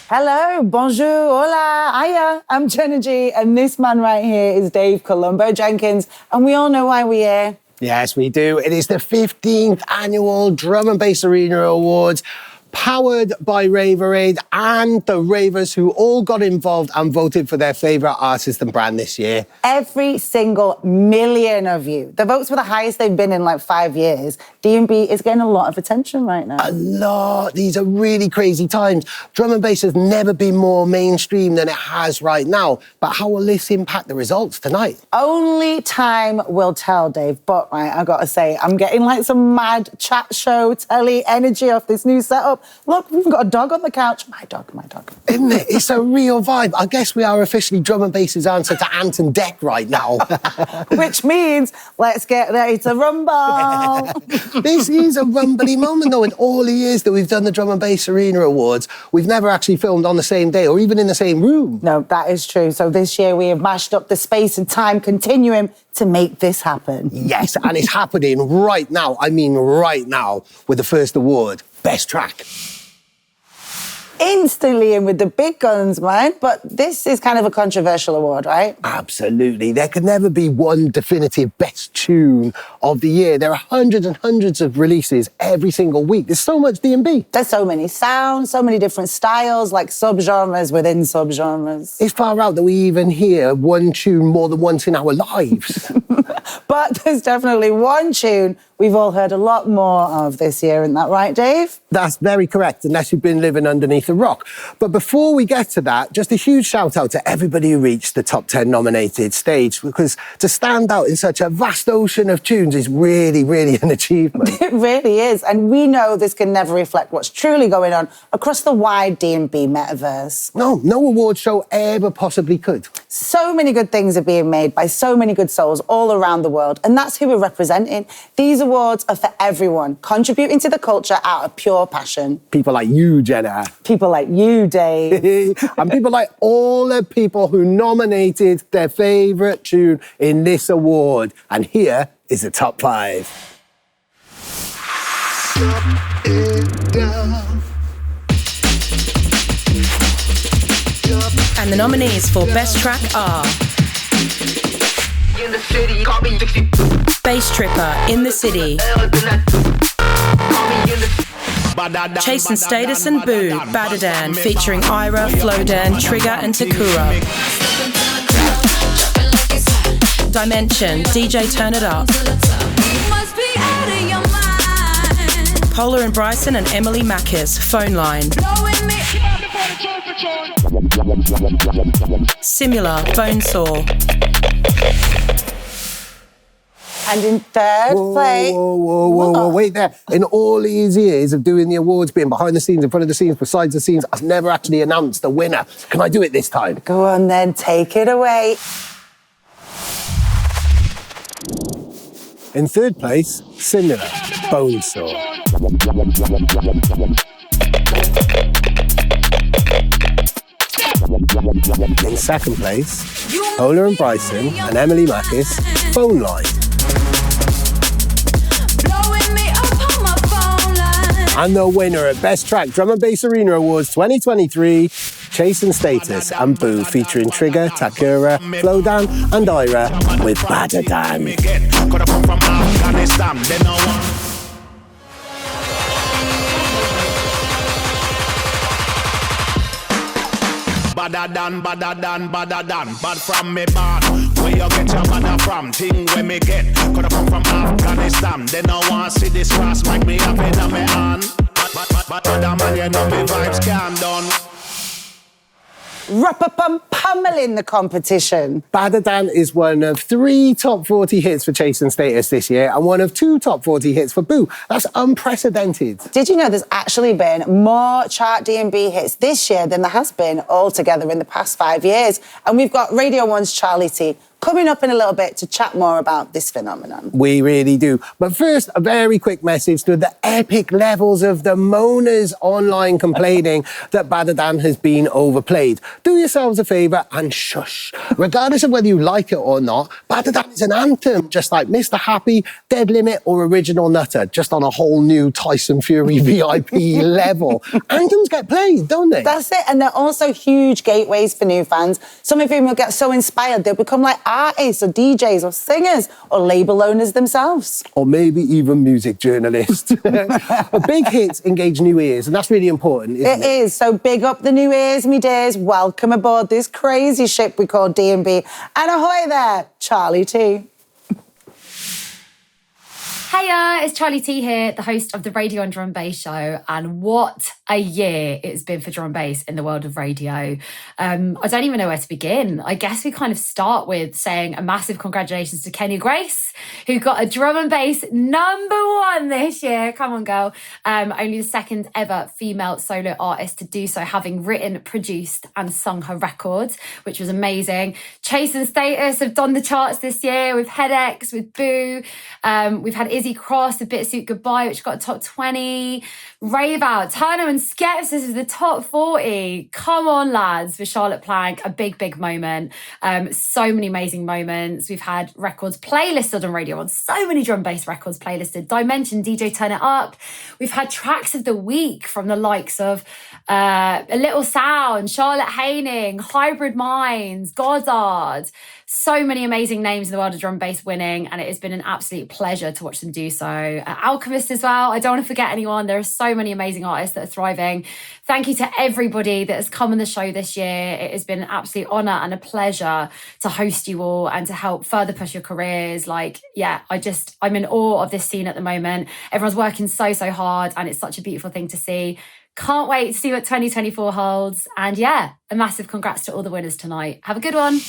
Hello, bonjour, hola, hiya. I'm Jenna G, and this man right here is Dave Columbo Jenkins, and we all know why we're here. Yes, we do. It is the 15th annual Drum&BassArena Awards, powered by Ravrade and the ravers who all got involved and voted for their favourite artist and brand this year. Every single million of you. The votes were the highest they've been in like 5 years. D&B is getting a lot of attention right now. A lot. These are really crazy times. Drum and bass has never been more mainstream than it has right now. But how will this impact the results tonight? Only time will tell, Dave. But right, I gotta say, I'm getting like some mad chat show telly energy off this new setup. Look, we've got a dog on the couch. My dog. Isn't it? It's a real vibe. I guess we are officially Drum and Bass's answer to Ant and Dec right now. Which means, let's get ready to rumble. This is a rumbly moment, though. In all the years that we've done the Drum&BassArena Awards, we've never actually filmed on the same day or even in the same room. No, that is true. So this year we have mashed up the space and time continuum to make this happen. Yes, and it's happening right now. I mean right now, with the first award, Best Track. Instantly in with the big guns, man. But this is kind of a controversial award, right? Absolutely. There can never be one definitive best tune of the year. There are hundreds and hundreds of releases every single week. There's so much D&B. There's so many sounds, so many different styles, like subgenres within subgenres. It's far out that we even hear one tune more than once in our lives. But there's definitely one tune we've all heard a lot more of this year, isn't that right, Dave? That's very correct, unless you've been living underneath a rock. But before we get to that, just a huge shout out to everybody who reached the top 10 nominated stage, because to stand out in such a vast ocean of tunes is really, really an achievement. It really is. And we know this can never reflect what's truly going on across the wide D&B metaverse. No award show ever possibly could. So many good things are being made by so many good souls all around the world, and that's who we're representing. These awards are for everyone, contributing to the culture out of pure passion. People like you, Jenna. People like you, Dave. And people like all the people who nominated their favourite tune in this award. And here is the top 5. And the nominees for Best Track are Bass Tripper, In the City, Chase and Status and Boo, Badadan, featuring Ira, Flodan, Trigger and Takura. Dimension, DJ Turn It Up. Polar and Bryson and Emily Mackis, Phone Line. Similar, Bone Saw. And in third place... Whoa, wait there. In all these years of doing the awards, being behind the scenes, in front of the scenes, besides the scenes, I've never actually announced the winner. Can I do it this time? Go on then, take it away. In third place, Similar, Bone Saw. In second place, Polar and Bryson and Emily Mackis, Phone Line. And the winner of Best Track Drum&BassArena Awards 2023, Chase and Status and Boo, featuring Trigger, Takura, Flodan and Ira with Badadan. Badadan, bad from me born. Where you get your bada from? Thing where me get. Coulda come from Afghanistan. They no want see this cross make me up in me hand. But other man, you know me vibes can't done. Pummeling the competition. Badadan is one of 3 top 40 hits for Chase and Status this year and one of 2 top 40 hits for Boo. That's unprecedented. Did you know there's actually been more chart D&B hits this year than there has been altogether in the past 5 years? And we've got Radio 1's Charlie T, coming up in a little bit to chat more about this phenomenon. We really do. But first, a very quick message to the epic levels of the moaners online complaining that Badadan has been overplayed. Do yourselves a favour and shush. Regardless of whether you like it or not, Badadan is an anthem, just like Mr. Happy, Dead Limit or Original Nutter, just on a whole new Tyson Fury VIP level. Anthems get played, don't they? That's it, and they're also huge gateways for new fans. Some of whom will get so inspired they'll become like artists or DJs or singers or label owners themselves. Or maybe even music journalists. But big hits engage new ears, and that's really important, isn't it? It is, so big up the new ears, me dears. Welcome aboard this crazy ship we call D&B. And ahoy there, Charlie T. Hiya, it's Charlie T here, the host of the Radio and Drum and Bass show, and what a year it's been for drum and bass in the world of radio. I don't even know where to begin. I guess we kind of start with saying a massive congratulations to Kenya Grace, who got a drum and bass #1 this year. Come on, girl. Only the second ever female solo artist to do so, having written, produced and sung her records, which was amazing. Chase and Status have done the charts this year with Headaches, with Boo. We've had Izzy Cross, a Bitsuit Goodbye, which got top 20. Rave Out, Turner and Skepsis is the top 40. Come on, lads, with Charlotte Plank, a big, big moment. So many amazing moments. We've had records playlisted on Radio 1, so many drum bass records playlisted. Dimension, DJ Turn It Up. We've had tracks of the week from the likes of A Little Sound, Charlotte Haining, Hybrid Minds, Goddard. So many amazing names in the world of drum bass winning, and it has been an absolute pleasure to watch them do so. Alchemist as well. I don't want to forget anyone. There are so many amazing artists that are thriving. Thank you to everybody that has come on the show this year. It has been an absolute honour and a pleasure to host you all and to help further push your careers. I'm in awe of this scene at the moment. Everyone's working so, so hard, and it's such a beautiful thing to see. Can't wait to see what 2024 holds. And yeah, a massive congrats to all the winners tonight. Have a good one.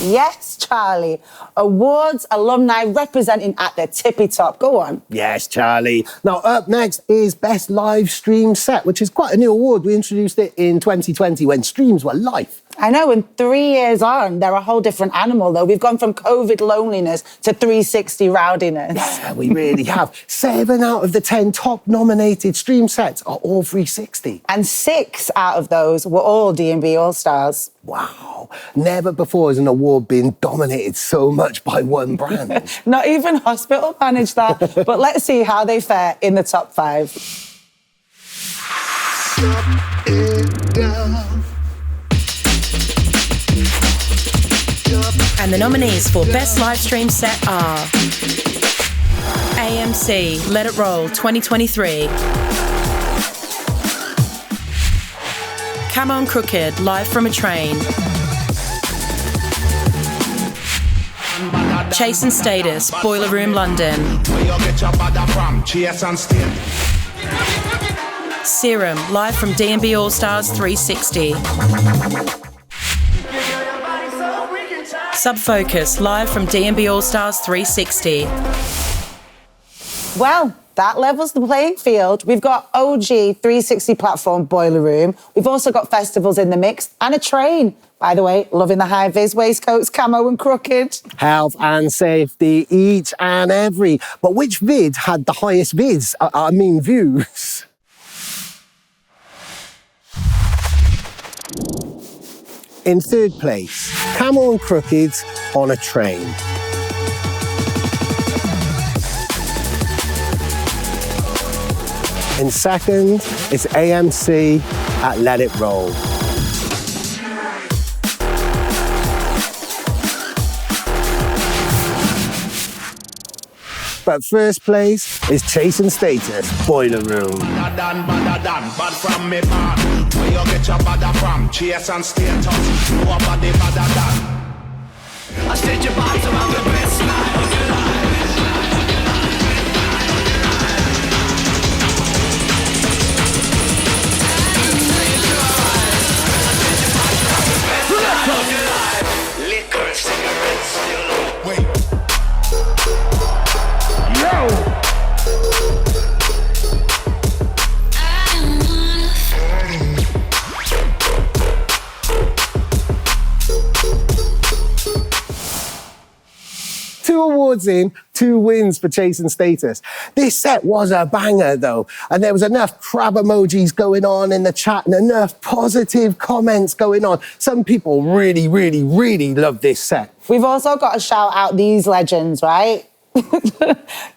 Yes, Charlie. Awards, alumni representing at the tippy top. Go on. Yes, Charlie. Now, up next is Best Live Stream Set, which is quite a new award. We introduced it in 2020 when streams were live. I know, and 3 years on, they're a whole different animal, though. We've gone from COVID loneliness to 360 rowdiness. Yeah, we really have. 7 out of the 10 top nominated stream sets are all 360. And 6 out of those were all D&B All-Stars. Wow. Never before has an award been dominated so much by one brand. Not even Hospital managed that. But let's see how they fare in the top 5. Shut it down. And the nominees for Best Live Stream Set are a.m.c, Let It Roll 2023. Come On Crooked, Live from a Train. Chase and Status, Boiler Room London. Serum, live from D&B All-Stars 360. Subfocus, live from D&B All-Stars 360. Well, that levels the playing field. We've got OG 360 platform Boiler Room. We've also got festivals in the mix and a train. By the way, loving the high-vis waistcoats, camo and crooked. Health and safety, each and every. But which vid had the highest views? In third place, Camel and Crooked on a Train. In second, it's a.m.c at Let It Roll. But first place is Chase and Status, Boiler Room. Bad from me bad. Where you get your bad from? Chase and Status. Nobody better than. I stage your bars around the best life of your life. Liquor, cigarettes, still wait. Yo! awards in, 2 wins for Chasing Status. This set was a banger though, and there was enough crab emojis going on in the chat and enough positive comments going on. Some people really, really, really love this set. We've also got to shout out these legends, right?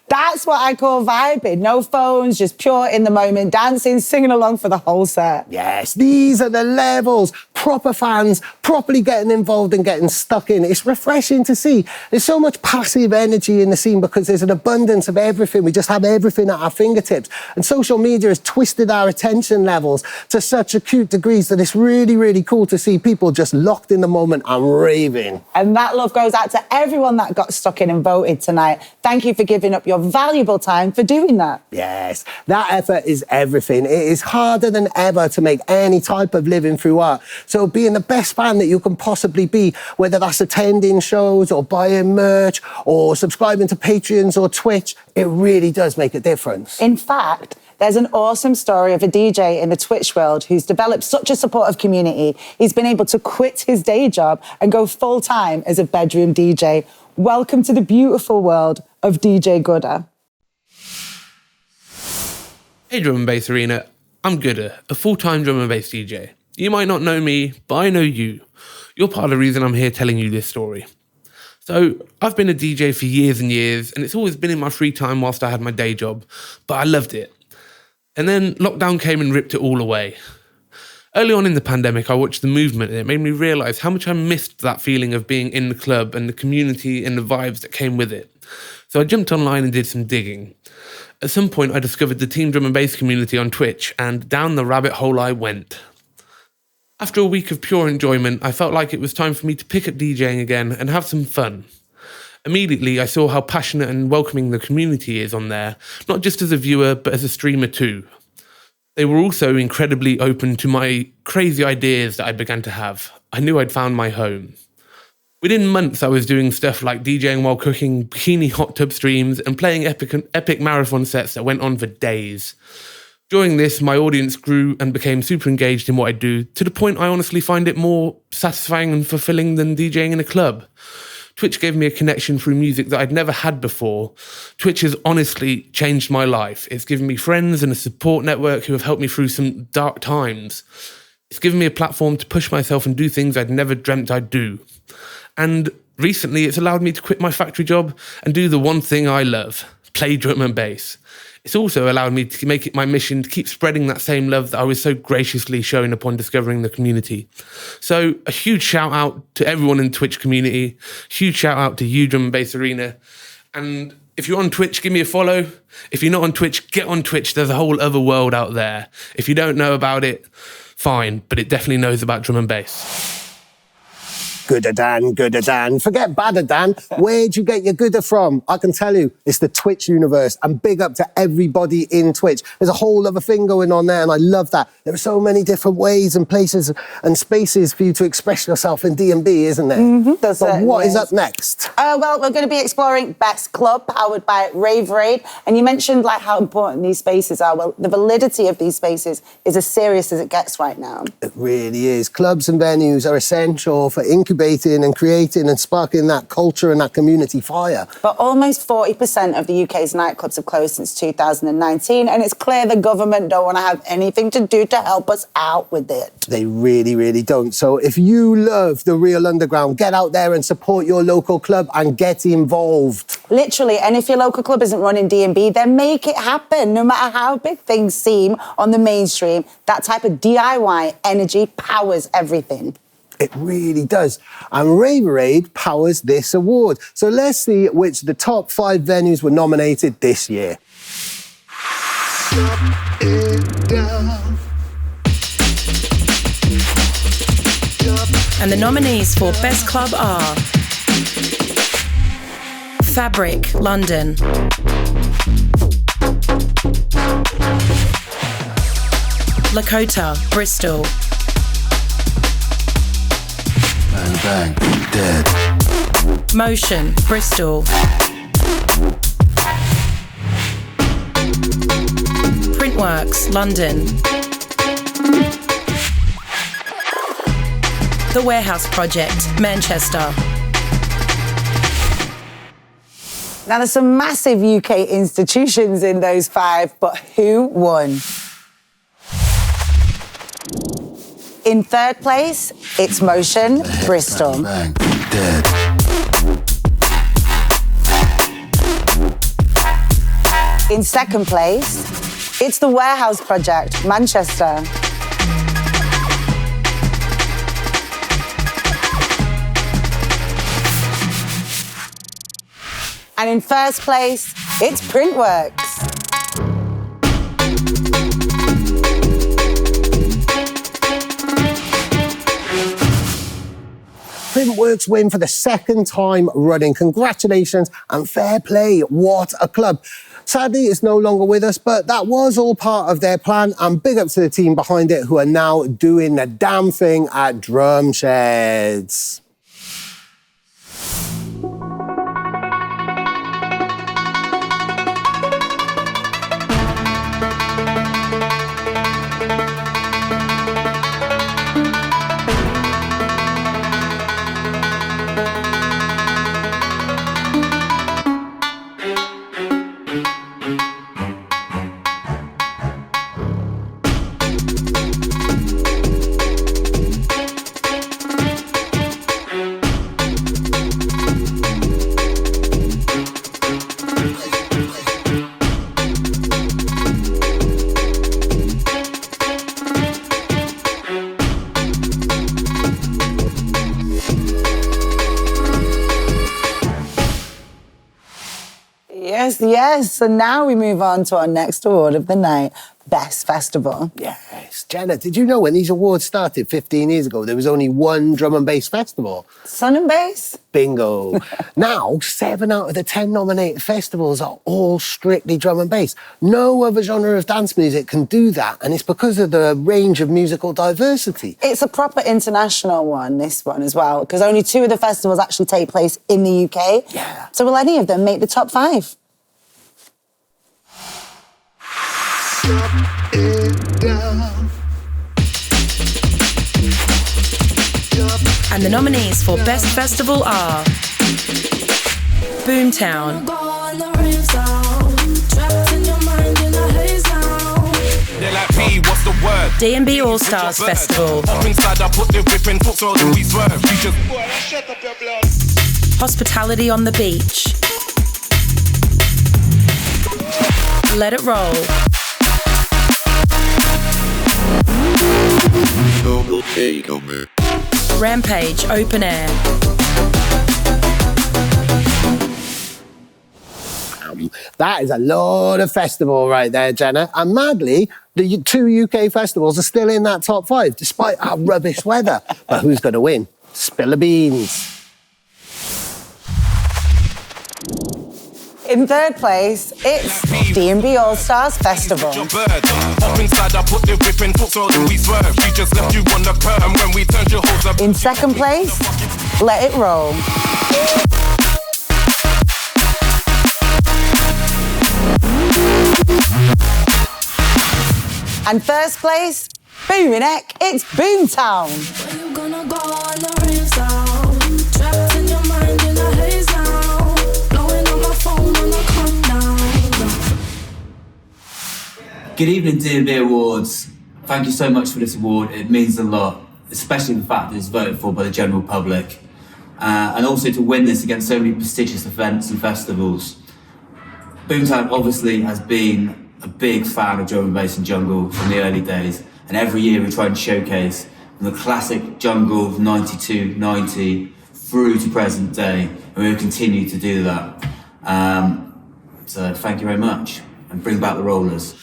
That's what I call vibing. No phones, just pure in the moment, dancing, singing along for the whole set. Yes, these are the levels. Proper fans, properly getting involved and getting stuck in. It's refreshing to see. There's so much passive energy in the scene because there's an abundance of everything. We just have everything at our fingertips. And social media has twisted our attention levels to such acute degrees that it's really, really cool to see people just locked in the moment and raving. And that love goes out to everyone that got stuck in and voted tonight. Thank you for giving up your valuable time for doing that. Yes, that effort is everything. It is harder than ever to make any type of living through art. So being the best fan that you can possibly be, whether that's attending shows or buying merch or subscribing to Patreons or Twitch, it really does make a difference. In fact, there's an awesome story of a DJ in the Twitch world who's developed such a supportive community. He's been able to quit his day job and go full-time as a bedroom DJ. Welcome to the beautiful world of DJ Gooder. Hey Drum&BassArena, I'm Gooder, a full-time drum and bass DJ. You might not know me, but I know you. You're part of the reason I'm here telling you this story. So, I've been a DJ for years and years, and it's always been in my free time whilst I had my day job, but I loved it. And then lockdown came and ripped it all away. Early on in the pandemic, I watched the movement and it made me realise how much I missed that feeling of being in the club and the community and the vibes that came with it. So I jumped online and did some digging. At some point, I discovered the Team Drum and Bass community on Twitch, and down the rabbit hole I went. After a week of pure enjoyment, I felt like it was time for me to pick up DJing again and have some fun. Immediately, I saw how passionate and welcoming the community is on there, not just as a viewer, but as a streamer too. They were also incredibly open to my crazy ideas that I began to have. I knew I'd found my home. Within months, I was doing stuff like DJing while cooking, bikini hot tub streams, and playing epic marathon sets that went on for days. During this, my audience grew and became super engaged in what I do, to the point I honestly find it more satisfying and fulfilling than DJing in a club. Twitch gave me a connection through music that I'd never had before. Twitch has honestly changed my life. It's given me friends and a support network who have helped me through some dark times. It's given me a platform to push myself and do things I'd never dreamt I'd do. And recently, it's allowed me to quit my factory job and do the one thing I love, play drum and bass. It's also allowed me to make it my mission to keep spreading that same love that I was so graciously shown upon discovering the community. So a huge shout out to everyone in the Twitch community. Huge shout out to you, Drum&BassArena. And if you're on Twitch, give me a follow. If you're not on Twitch, get on Twitch. There's a whole other world out there. If you don't know about it, fine, but it definitely knows about drum and bass. Gooder Dan. Forget badder Dan. Where'd you get your gooder from? I can tell you, it's the Twitch universe. And big up to everybody in Twitch. There's a whole other thing going on there, and I love that. There are so many different ways and places and spaces for you to express yourself in D&B, isn't there? Mm-hmm. So what is up next? Well, we're going to be exploring Best Club, powered by Ravrade. And you mentioned like how important these spaces are. Well, the validity of these spaces is as serious as it gets right now. It really is. Clubs and venues are essential for incubating and creating and sparking that culture and that community fire. But almost 40% of the UK's nightclubs have closed since 2019, and it's clear the government don't want to have anything to do to help us out with it. They really, really don't. So if you love the real underground, get out there and support your local club and get involved. Literally, and if your local club isn't running D&B, then make it happen. No matter how big things seem on the mainstream, that type of DIY energy powers everything. It really does. And Ravrade powers this award. So let's see which of the top 5 venues were nominated this year. And the nominees for Best Club are Fabric, London. Lakota, Bristol. Bang, dead. Motion, Bristol. Printworks, London. The Warehouse Project, Manchester. Now, there's some massive UK institutions in those 5, but who won? In 3rd place, it's Motion, Bristol. Bang, dead. In 2nd place, it's the Warehouse Project, Manchester. And in 1st place, it's Printworks. Printworks win for the 2nd time running. Congratulations and fair play. What a club. Sadly, it's no longer with us, but that was all part of their plan, and big up to the team behind it who are now doing the damn thing at Drum Sheds. Yes. So now we move on to our next award of the night, Best Festival. Yes. Jenna, did you know when these awards started 15 years ago, there was only one drum and bass festival? Sun and Bass? Bingo. Now, 7 out of the 10 nominated festivals are all strictly drum and bass. No other genre of dance music can do that, and it's because of the range of musical diversity. It's a proper international one, this one as well, because only 2 of the festivals actually take place in the UK. Yeah. So will any of them make the top 5? And the nominees for Best Festival are Boomtown, D&B All-Stars Festival, Hospitality on the Beach, Let It Roll, Rampage Open Air, That is a lot of festival right there, Jenna. And madly, the 2 UK festivals are still in that top 5, despite our rubbish weather. But who's going to win? Spill the beans. In 3rd place, it's D&B All-Stars Festival. In 2nd place, Let It Roll. And 1st place, booming heck, it's Boomtown. Good evening, D&ba Awards. Thank you so much for this award. It means a lot, especially the fact that it's voted for by the general public. And also to win this against so many prestigious events and festivals. Boomtown obviously has been a big fan of drum and bass and jungle from the early days. And every year we try and showcase the classic jungle of 92, 90 through to present day. And we will continue to do that. So thank you very much. And bring back the rollers.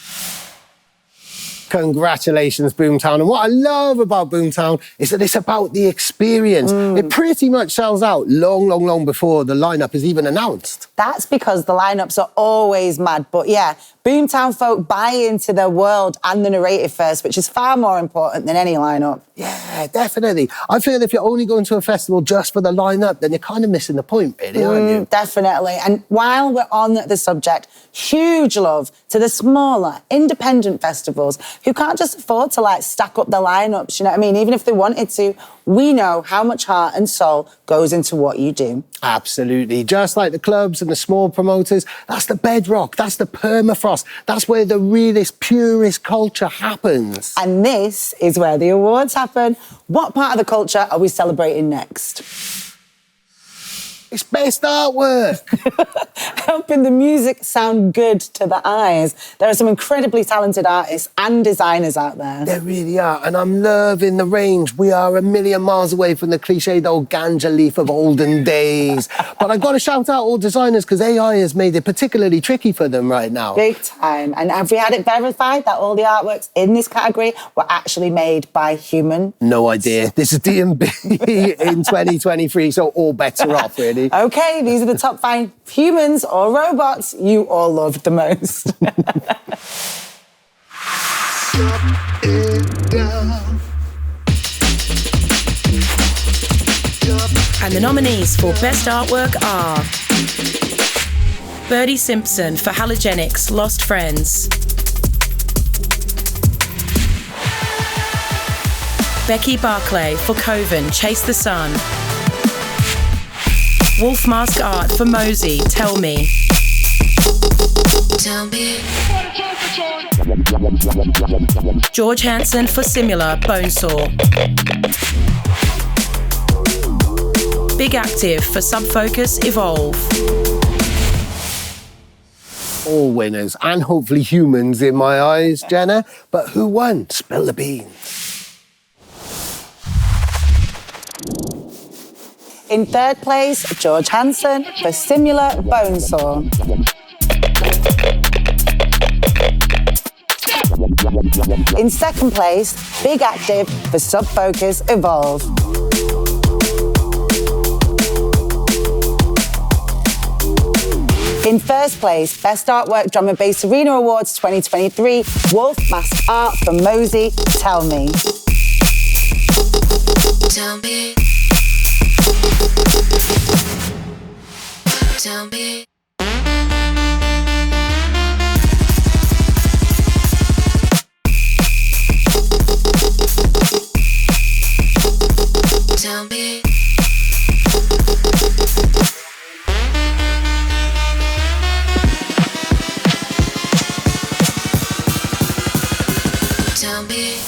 Congratulations, Boomtown. And what I love about Boomtown is that it's about the experience. It pretty much sells out long before the lineup is even announced. That's because the lineups are always mad. But yeah, Boomtown folk buy into their world and the narrative first, which is far more important than any lineup. Yeah, definitely. I feel if you're only going to a festival just for the lineup, then you're kind of missing the point, really, aren't you? Definitely. And while we're on the subject, huge love to the smaller, independent festivals who can't just afford to like stack up their lineups, you know what I mean? Even if they wanted to, we know how much heart and soul goes into what you do. Absolutely. Just like the clubs and the small promoters, that's the bedrock, that's the permafrost, that's where the realest, purest culture happens. And this is where the awards happen. What part of the culture are we celebrating next? It's best artwork. Helping the music sound good to the eyes. There are some incredibly talented artists and designers out there. There really are, and I'm loving the range. We are a million miles away from the cliched old ganja leaf of olden days. But I've got to shout out all designers because AI has made it particularly tricky for them right now. Big time. And have we had it verified that all the artworks in this category were actually made by human? No idea. This is D&B in 2023, so all bets are off, really. Okay, these are the top 5 humans or robots you all loved the most. And the nominees for Best Artwork are Birdie Simpson for Halogenics, Lost Friends. Becky Barclay for Coven, Chase the Sun. Wolf Mask Art for Mosey, Tell Me. Tell me. George Hansen for Simula, Bonesaw. Big Active for Subfocus, Evolve. All winners, and hopefully humans in my eyes, Jenna. But who won? Spill the beans. In third place, George Hansen for Simula Bonesaw. In second place, Big Active for Subfocus Evolve. In first place, Best Artwork Drum&BassArena Awards 2023, Wolf Mask Art for Mosey, Tell Me. Tell me. Tell me. Tell me. Tell me.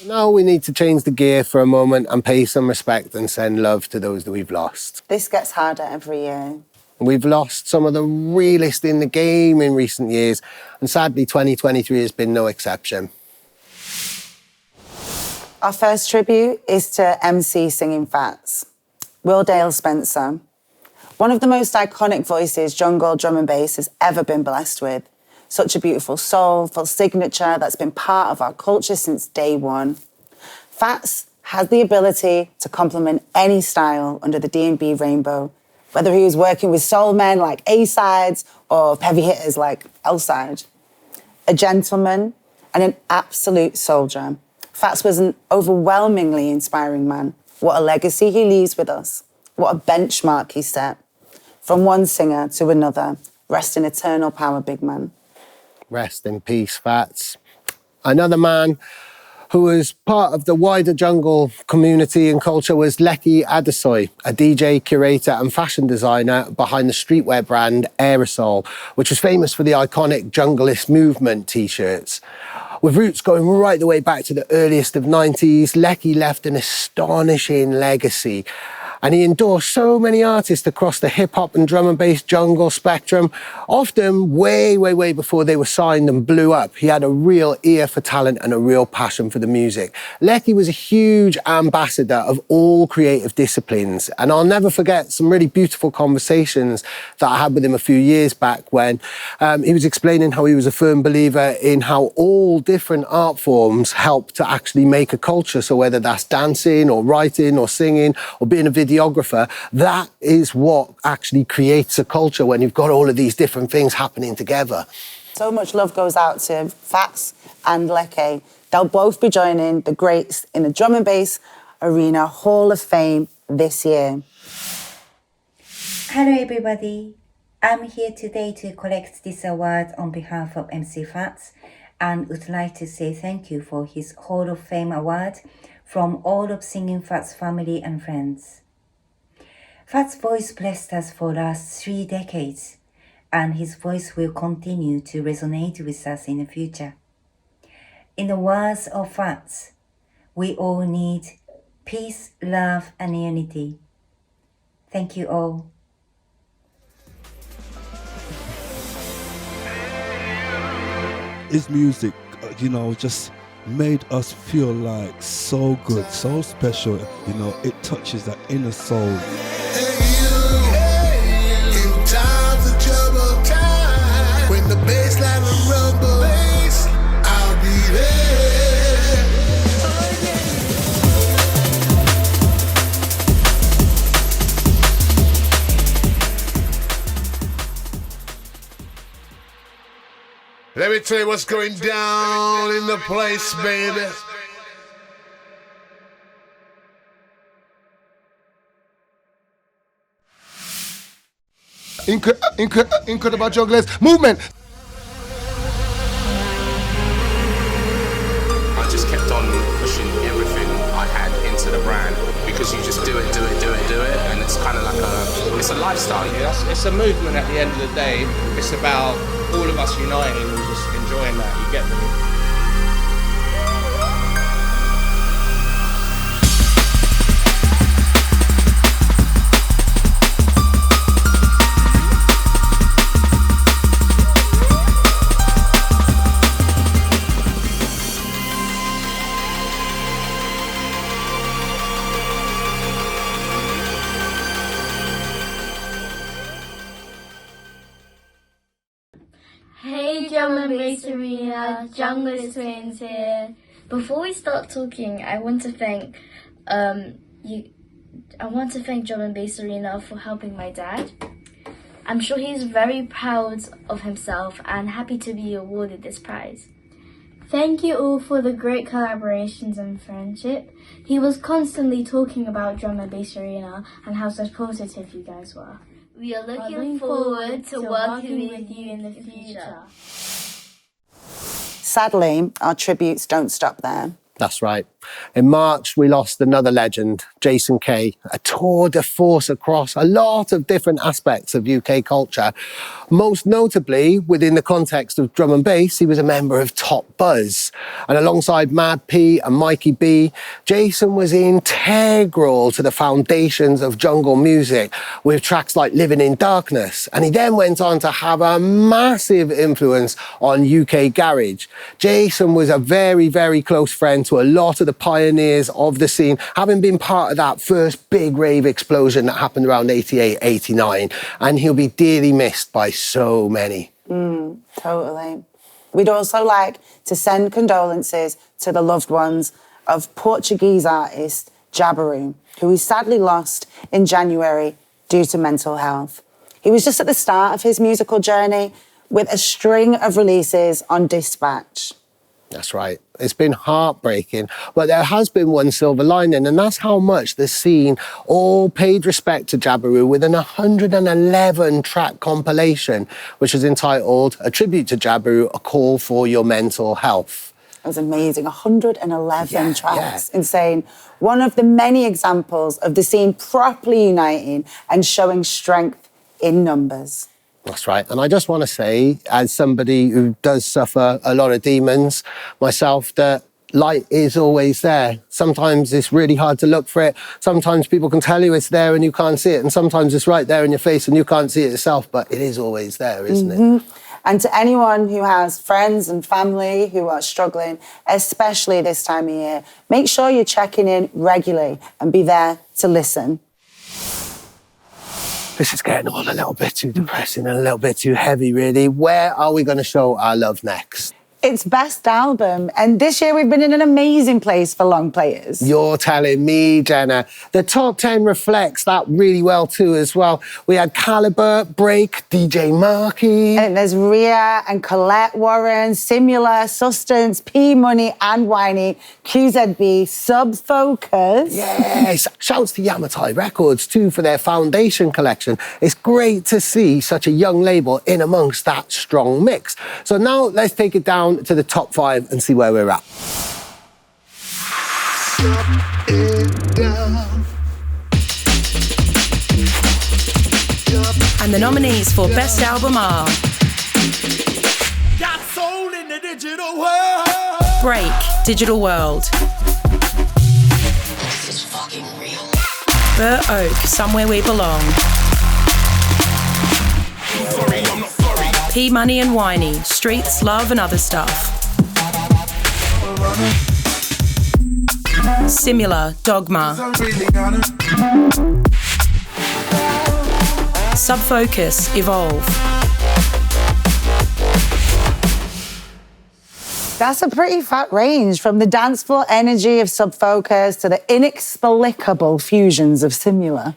Now we need to change the gear for a moment and pay some respect and send love to those that we've lost. This gets harder every year. We've lost some of the realest in the game in recent years, and sadly 2023 has been no exception. Our first tribute is to a.m.c. singing Fats, Will Dale Spencer. One of the most iconic voices jungle drum and bass has ever been blessed with. Such a beautiful soulful signature that's been part of our culture since day one. Fats has the ability to complement any style under the D&B rainbow, whether he was working with soul men like A-sides or heavy hitters like L-side. A gentleman and an absolute soldier, Fats was an overwhelmingly inspiring man. What a legacy he leaves with us. What a benchmark he set. From one singer to another, rest in eternal power, big man. Rest in peace, Fats. Another man who was part of the wider jungle community and culture was Lekki Adesoy, a DJ, curator and fashion designer behind the streetwear brand Aerosol, which was famous for the iconic Junglist Movement t-shirts. With roots going right the way back to the earliest of 90s, Lekki left an astonishing legacy. And he endorsed so many artists across the hip-hop and drum and bass jungle spectrum, often way, way, way before they were signed and blew up. He had a real ear for talent and a real passion for the music. Lekki was a huge ambassador of all creative disciplines. And I'll never forget some really beautiful conversations that I had with him a few years back when he was explaining how he was a firm believer in how all different art forms help to actually make a culture. So whether that's dancing or writing or singing or being a videographer, that is what actually creates a culture when you've got all of these different things happening together. So much love goes out to Fats and Lekki. They'll both be joining the greats in the Drum and Bass Arena Hall of Fame this year. Hello everybody, I'm here today to collect this award on behalf of MC Fats and would like to say thank you for his Hall of Fame award from all of Singing Fat's family and friends. Fat's voice blessed us for the last 3 decades, and his voice will continue to resonate with us in the future. In the words of Fats, we all need peace, love, and unity. Thank you all. His music, just made us feel like so good, so special. It touches that inner soul. In times of trouble, when the bassline will rumble, I'll be there. Let me tell you what's going down in the place, baby. Incredible jugglers movement. I just kept on pushing everything I had into the brand because you just do it, and it's kind of like it's a lifestyle. It's a movement at the end of the day. It's about all of us uniting and just enjoying that. You get me? Hey Drum&BassArena, Junglers Twins here. Before we start talking, I want to thank Drum&BassArena for helping my dad. I'm sure he's very proud of himself and happy to be awarded this prize. Thank you all for the great collaborations and friendship. He was constantly talking about Drum&BassArena and how supportive you guys were. We are looking forward to working with you in the future. Sadly, our tributes don't stop there. That's right. In March, we lost another legend, Jason Kay, a tour de force across a lot of different aspects of UK culture. Most notably, within the context of drum and bass, he was a member of Top Buzz. And alongside Mad P and Mikey B, Jason was integral to the foundations of jungle music with tracks like Living in Darkness. And he then went on to have a massive influence on UK garage. Jason was a very, very close friend to a lot of the pioneers of the scene, having been part of that first big rave explosion that happened around 88, 89. And he'll be dearly missed by so many. Totally. We'd also like to send condolences to the loved ones of Portuguese artist Jabaru, who we sadly lost in January due to mental health. He was just at the start of his musical journey with a string of releases on Dispatch. That's right. It's been heartbreaking, but there has been one silver lining, and that's how much the scene all paid respect to Jabaru with an 111-track compilation, which is entitled A Tribute to Jabaru, A Call for Your Mental Health. It was amazing, 111 tracks, insane. One of the many examples of the scene properly uniting and showing strength in numbers. That's right. And I just want to say, as somebody who does suffer a lot of demons myself, that light is always there. Sometimes it's really hard to look for it. Sometimes people can tell you it's there and you can't see it. And sometimes it's right there in your face and you can't see it yourself, but it is always there, isn't it? And to anyone who has friends and family who are struggling, especially this time of year, make sure you're checking in regularly and be there to listen. This is getting all a little bit too depressing and a little bit too heavy, really. Where are we going to show our love next? It's Best Album, and this year we've been in an amazing place for long players. You're telling me, Jenna. The top 10 reflects that really well too as well. We had Caliber, Break, DJ Markey. And there's Rhea and Colette Warren, Simula, Sustance, P Money and Whiny, QZB, Subfocus. Yes, shouts to Yamatai Records too for their Foundation collection. It's great to see such a young label in amongst that strong mix. So now let's take it down down to the top 5 and see where we're at. And the nominees for Best Album are Got soul in the digital world. Break, Digital World. This is fucking real. Burr Oak, Somewhere We Belong. Sorry, I'm not sorry. P Money and Whiny, Streets, Love and Other Stuff. Similar, Dogma. Subfocus, Evolve. That's a pretty fat range, from the dance floor energy of Subfocus to the inexplicable fusions of Similar.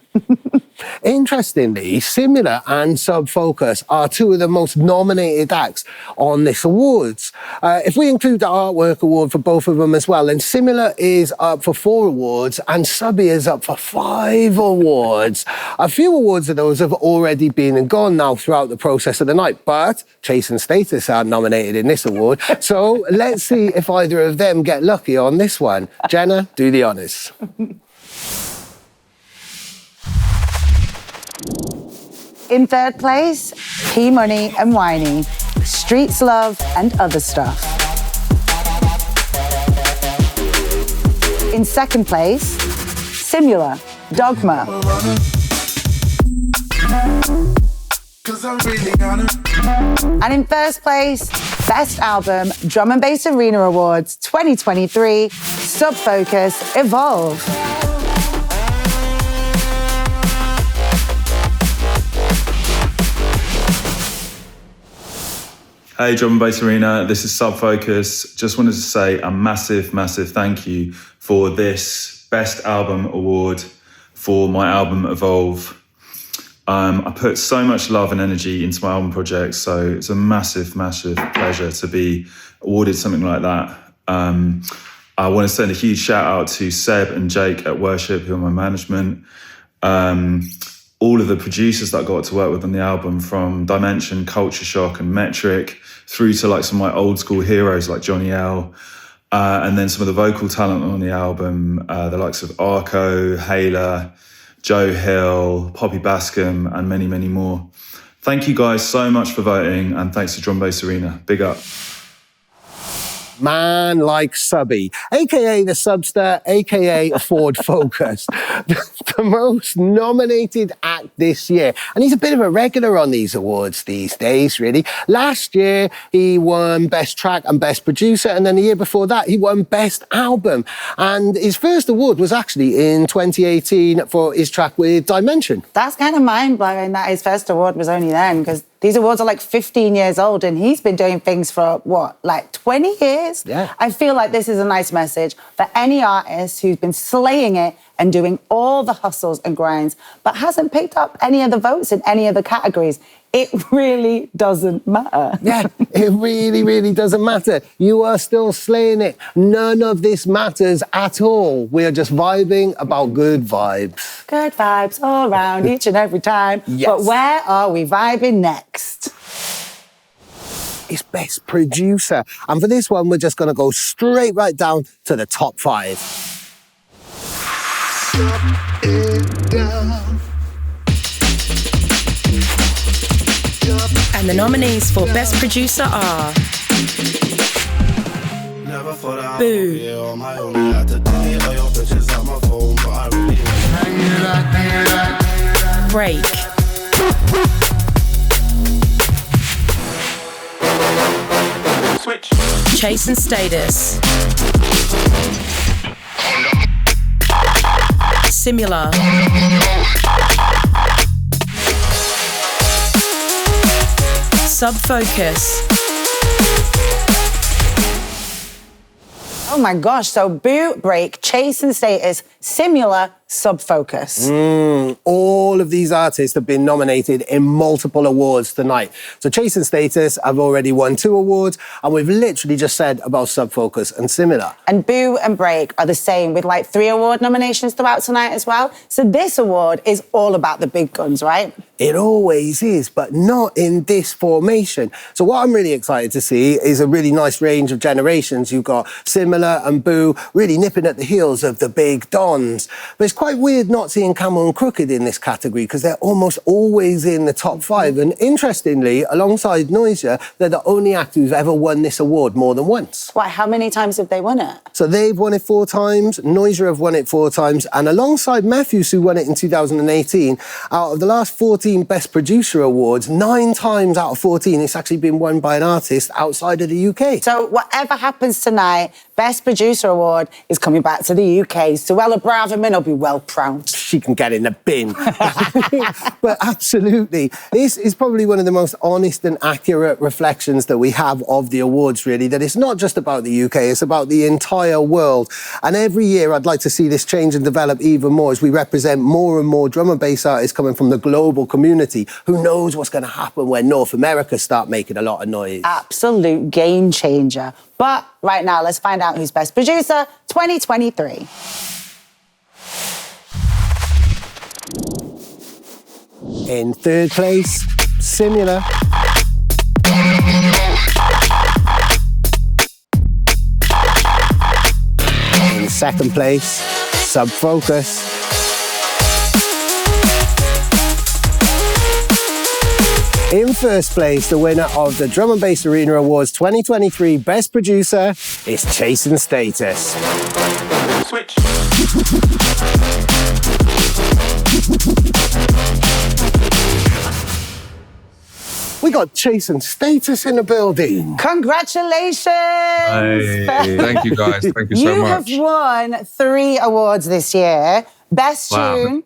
Interestingly, Similar and Subfocus are two of the most nominated acts on this awards. If we include the artwork award for both of them as well, then Similar is up for 4 awards and Subby is up for 5 awards. A few awards of those have already been and gone now throughout the process of the night, but Chase and Status are nominated in this award. So let's see if either of them get lucky on this one. Jenna, do the honours. In third place, P Money and Whiny, Streets, Love and Other Stuff. In second place, Similar, Dogma. And in first place, Best Album, Drum&BassArena Awards 2023, Subfocus, Evolve. Hey, Drum&BassArena, this is Subfocus. Just wanted to say a massive, massive thank you for this Best Album Award for my album Evolve. I put so much love and energy into my album project, so it's a massive, massive pleasure to be awarded something like that. I want to send a huge shout out to Seb and Jake at Worship, who are my management. All of the producers that I got to work with on the album, from Dimension, Culture Shock and Metric, through to like some of my old school heroes like Johnny L. And then some of the vocal talent on the album, the likes of Arco, Hayla, Joe Hill, Poppy Bascom, and many, many more. Thank you guys so much for voting, and thanks to Drum&BassArena. Big up. Man like Subby, aka the Subster, aka Ford Focus, the most nominated act this year. And he's a bit of a regular on these awards these days, really. Last year, he won Best Track and Best Producer, and then the year before that, he won Best Album. And his first award was actually in 2018 for his track with Dimension. That's kind of mind-blowing that his first award was only then, because these awards are like 15 years old and he's been doing things for, what, like 20 years? Yeah. I feel like this is a nice message for any artist who's been slaying it and doing all the hustles and grinds, but hasn't picked up any of the votes in any of the categories. It really doesn't matter. Yeah, it really, really doesn't matter. You are still slaying it. None of this matters at all. We are just vibing about good vibes. Good vibes all around each and every time. Yes. But where are we vibing next? It's Best Producer. And for this one, we're just going to go straight right down to the top 5. And the nominees for Best Producer are Boo, Break, Chase and Status, Similar, Subfocus. Oh my gosh, so Boo, Break, Chase and Status, Similar, Subfocus. All of these artists have been nominated in multiple awards tonight. So Chase and Status have already won 2 awards, and we've literally just said about Subfocus and Similar. And Boo and Break are the same, with like 3 award nominations throughout tonight as well. So this award is all about the big guns, right? It always is, but not in this formation. So what I'm really excited to see is a really nice range of generations. You've got Similar and Boo really nipping at the heels of the big dons. But it's quite weird not seeing Camel and Crooked in this category because they're almost always in the top 5. And interestingly, alongside Noisia, they're the only act who's ever won this award more than once. Why, how many times have they won it? So they've won it 4 times, Noisia have won it 4 times, and alongside Matthews, who won it in 2018, out of the last 14 Best Producer Awards, 9 times out of 14, it's actually been won by an artist outside of the UK. So whatever happens tonight, Best Producer Award is coming back to the UK. Suella Braverman will be well proud. She can get in the bin. But absolutely, this is probably one of the most honest and accurate reflections that we have of the awards, really, that it's not just about the UK, it's about the entire world. And every year I'd like to see this change and develop even more as we represent more and more drum and bass artists coming from the global community. Who knows what's going to happen when North America start making a lot of noise. Absolute game changer. But right now, let's find out who's Best Producer 2023. In 3rd place, Similar. In 2nd place, Subfocus. In 1st place, the winner of the Drum&BassArena Awards 2023 Best Producer is Chase and Status. Switch. We got Chase and Status in the building. Congratulations! Hey, thank you guys. Thank you so much. You have won 3 awards this year. Best Tune,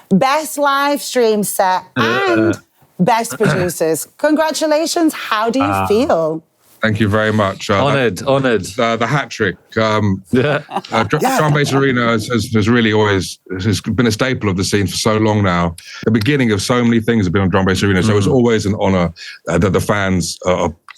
Best Live Stream Set, and Best Producers. Congratulations. How do you feel? Thank you very much. Honoured. The hat trick. Drum&BassArena has really always has been a staple of the scene for so long now. The beginning of so many things have been on Drum&BassArena, so it's always an honour that the fans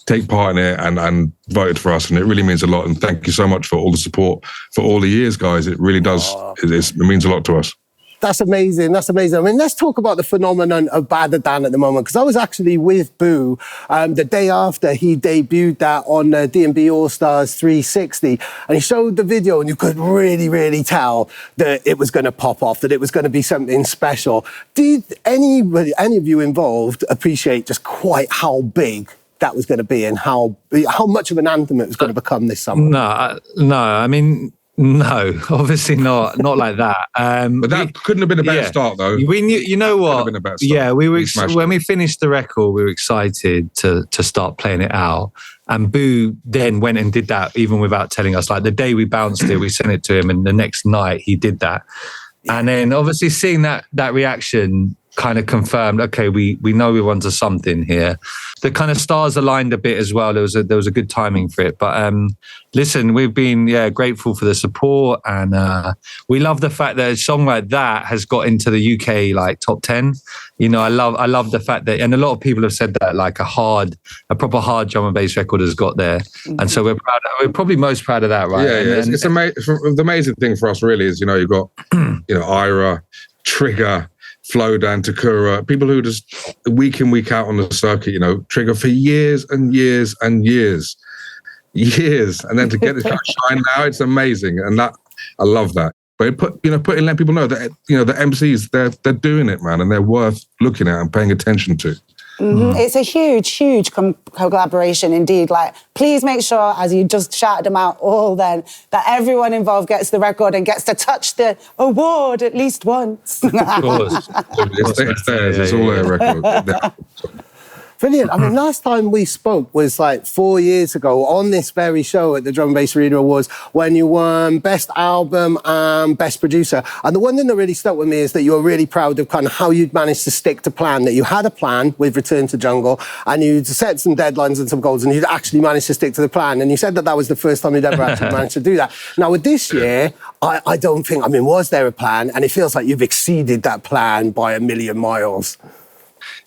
take part in it and voted for us, and it really means a lot. And thank you so much for all the support for all the years, guys. It really does. It means a lot to us. That's amazing. That's amazing. I mean, let's talk about the phenomenon of Badder Dan at the moment, because I was actually with Boo the day after he debuted that on D&B All-Stars 360, and he showed the video, and you could really, really tell that it was going to pop off, that it was going to be something special. Did any of you involved appreciate just quite how big that was going to be and how much of an anthem it was going to become this summer? No. I mean, no, obviously not like that. But that couldn't have been a better start, though. We knew, you know what? Been a better start. Yeah, we were when we finished the record, we were excited to start playing it out. And Boo then went and did that, even without telling us. Like the day we bounced it, we sent it to him, and the next night he did that. And then obviously seeing that reaction kind of confirmed, okay, we know we're onto something here. The kind of stars aligned a bit as well. There was a good timing for it. But listen, we've been grateful for the support, and we love the fact that a song like that has got into the UK like top 10. You know, I love the fact that, and a lot of people have said that like a proper hard drum and bass record has got there, and so we're proud. We're probably most proud of that, right? Yeah. It's amazing. The amazing thing for us really is, you've got Ira, Trigger, Flowdown, Takura, people who just week in, week out on the circuit, Trigger for years and years and years. And then to get this kind of shine now, it's amazing. And that, I love that. But letting people know that, the MCs, they're doing it, man, and they're worth looking at and paying attention to. Mm-hmm. It's a huge collaboration indeed. Like, please make sure, as you just shouted them out all then, that everyone involved gets the record and gets to touch the award at least once. Of course. It's theirs. It's all their record. Brilliant. I mean, last time we spoke was like 4 years ago on this very show at the Drum&BassArena Awards when you won Best Album and Best Producer. And the one thing that really stuck with me is that you were really proud of kind of how you'd managed to stick to plan, that you had a plan with Return to Jungle and you'd set some deadlines and some goals and you'd actually managed to stick to the plan. And you said that that was the first time you'd ever actually managed to do that. Now, with this year, I don't think, I mean, was there a plan? And it feels like you've exceeded that plan by a million miles.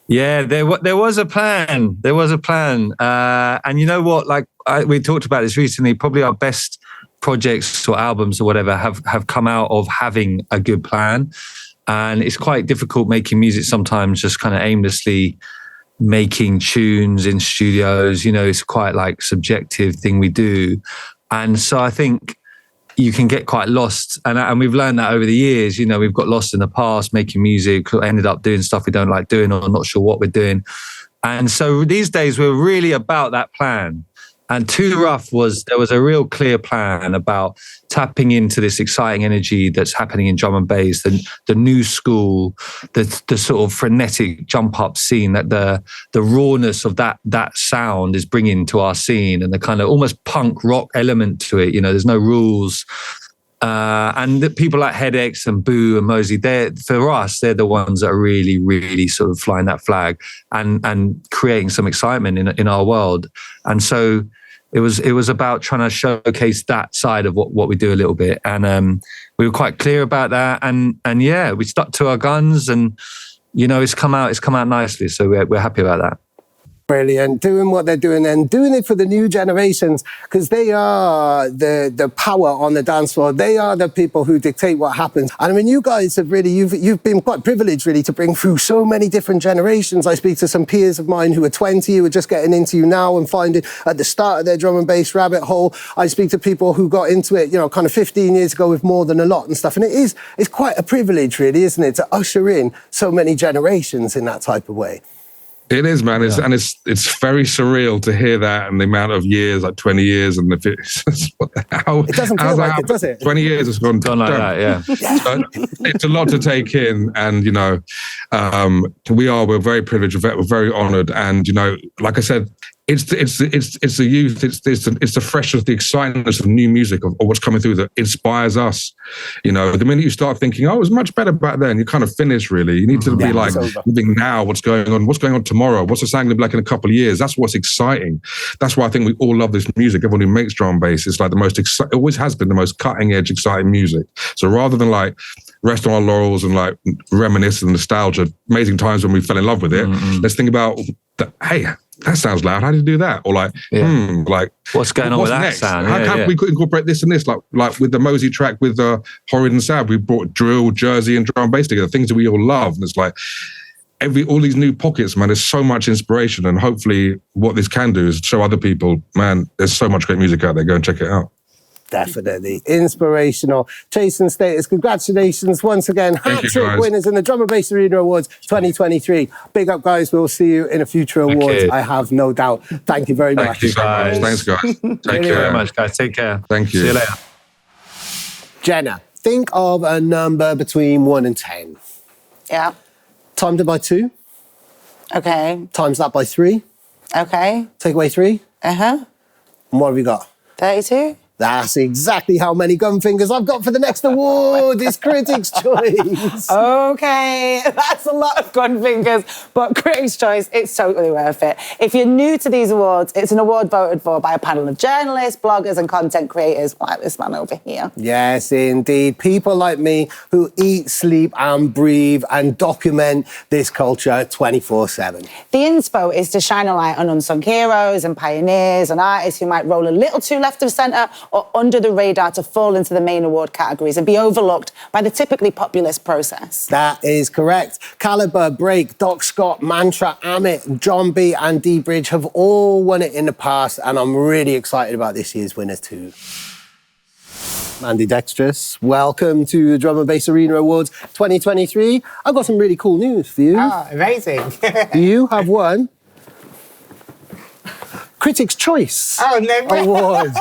Yeah, there was a plan. There was a plan. And you know what? Like we talked about this recently, probably our best projects or albums or whatever have come out of having a good plan. And it's quite difficult making music sometimes, just kind of aimlessly making tunes in studios. You know, it's quite like subjective thing we do. And so I think you can get quite lost. And we've learned that over the years. You know, we've got lost in the past making music, ended up doing stuff we don't like doing or not sure what we're doing. And so these days we're really about that plan. And Too Rough there was a real clear plan about tapping into this exciting energy that's happening in drum and bass, the new school, the sort of frenetic jump up scene that the rawness of that sound is bringing to our scene, and the kind of almost punk rock element to it. You know, there's no rules. And the people like Headaches and Boo and Mosey, for us, they're the ones that are really, really sort of flying that flag and creating some excitement in our world. And so it was about trying to showcase that side of what we do a little bit. And we were quite clear about that. And yeah, we stuck to our guns, and you know, it's come out nicely. So we're happy about that. Brilliant. Doing what they're doing and doing it for the new generations, because they are the power on the dance floor. They are the people who dictate what happens. And I mean, you guys have really, you've been quite privileged really to bring through so many different generations. I speak to some peers of mine who are 20, who are just getting into you now and finding at the start of their drum and bass rabbit hole. I speak to people who got into it, you know, kind of 15 years ago with More Than a Lot and stuff. And it's quite a privilege really, isn't it, to usher in so many generations in that type of way. It is, man. It's very surreal to hear that, and the amount of years, like 20 years, and it doesn't feel like it, does it? 20 years has gone like that, yeah. So it's a lot to take in, and you know, we're very privileged, we're very honoured, and you know, like I said, it's the youth, it's the freshness, the excitedness of new music, of what's coming through that inspires us. You know, the minute you start thinking, oh, it was much better back then, you kind of finish really. You need to be like living now, what's going on tomorrow, what's the sound going to be like in a couple of years. That's what's exciting. That's why I think we all love this music. Everyone who makes drum and bass, it's like it always has been the most cutting edge, exciting music. So rather than like rest on our laurels and like reminisce and nostalgia, amazing times when we fell in love with it, let's think about hey, that sounds loud. How did you do that? Or like, like what's going on with that next? sound? How can we incorporate this and this? Like with the Mosey track with Horrid and Sad, we brought drill, Jersey, and drum and bass together. Things that we all love, and it's like all these new pockets, man. There's so much inspiration, and hopefully, what this can do is show other people, man. There's so much great music out there. Go and check it out. Definitely inspirational. Chase and Status, congratulations once again. Hat-trick winners in the Drum&BassArena Awards 2023. Big up, guys. We'll see you in a future awards, I have no doubt. Thank you very much. Thank you, guys. Thanks, guys. Thank you very much, guys. Take care. Thank you. See you later. Jenna, think of a number between 1 and 10. Yeah. Times it by 2. Okay. Times that by 3. Okay. Take away 3. Uh-huh. And what have you got? 32. That's exactly how many gun fingers I've got for the next award. It's Critics' Choice. Okay, that's a lot of gun fingers, but Critics' Choice, it's totally worth it. If you're new to these awards, it's an award voted for by a panel of journalists, bloggers and content creators like this man over here. Yes, indeed. People like me who eat, sleep and breathe and document this culture 24/7. The inspo is to shine a light on unsung heroes and pioneers and artists who might roll a little too left of centre or under the radar to fall into the main award categories and be overlooked by the typically populist process. That is correct. Calibre, Break, Doc Scott, Mantra, Amit, John B and D Bridge have all won it in the past, and I'm really excited about this year's winner too. Mandy Dextrous, welcome to the Drum&BassArena Awards 2023. I've got some really cool news for you. Oh, amazing. You have won Critics' Choice Award.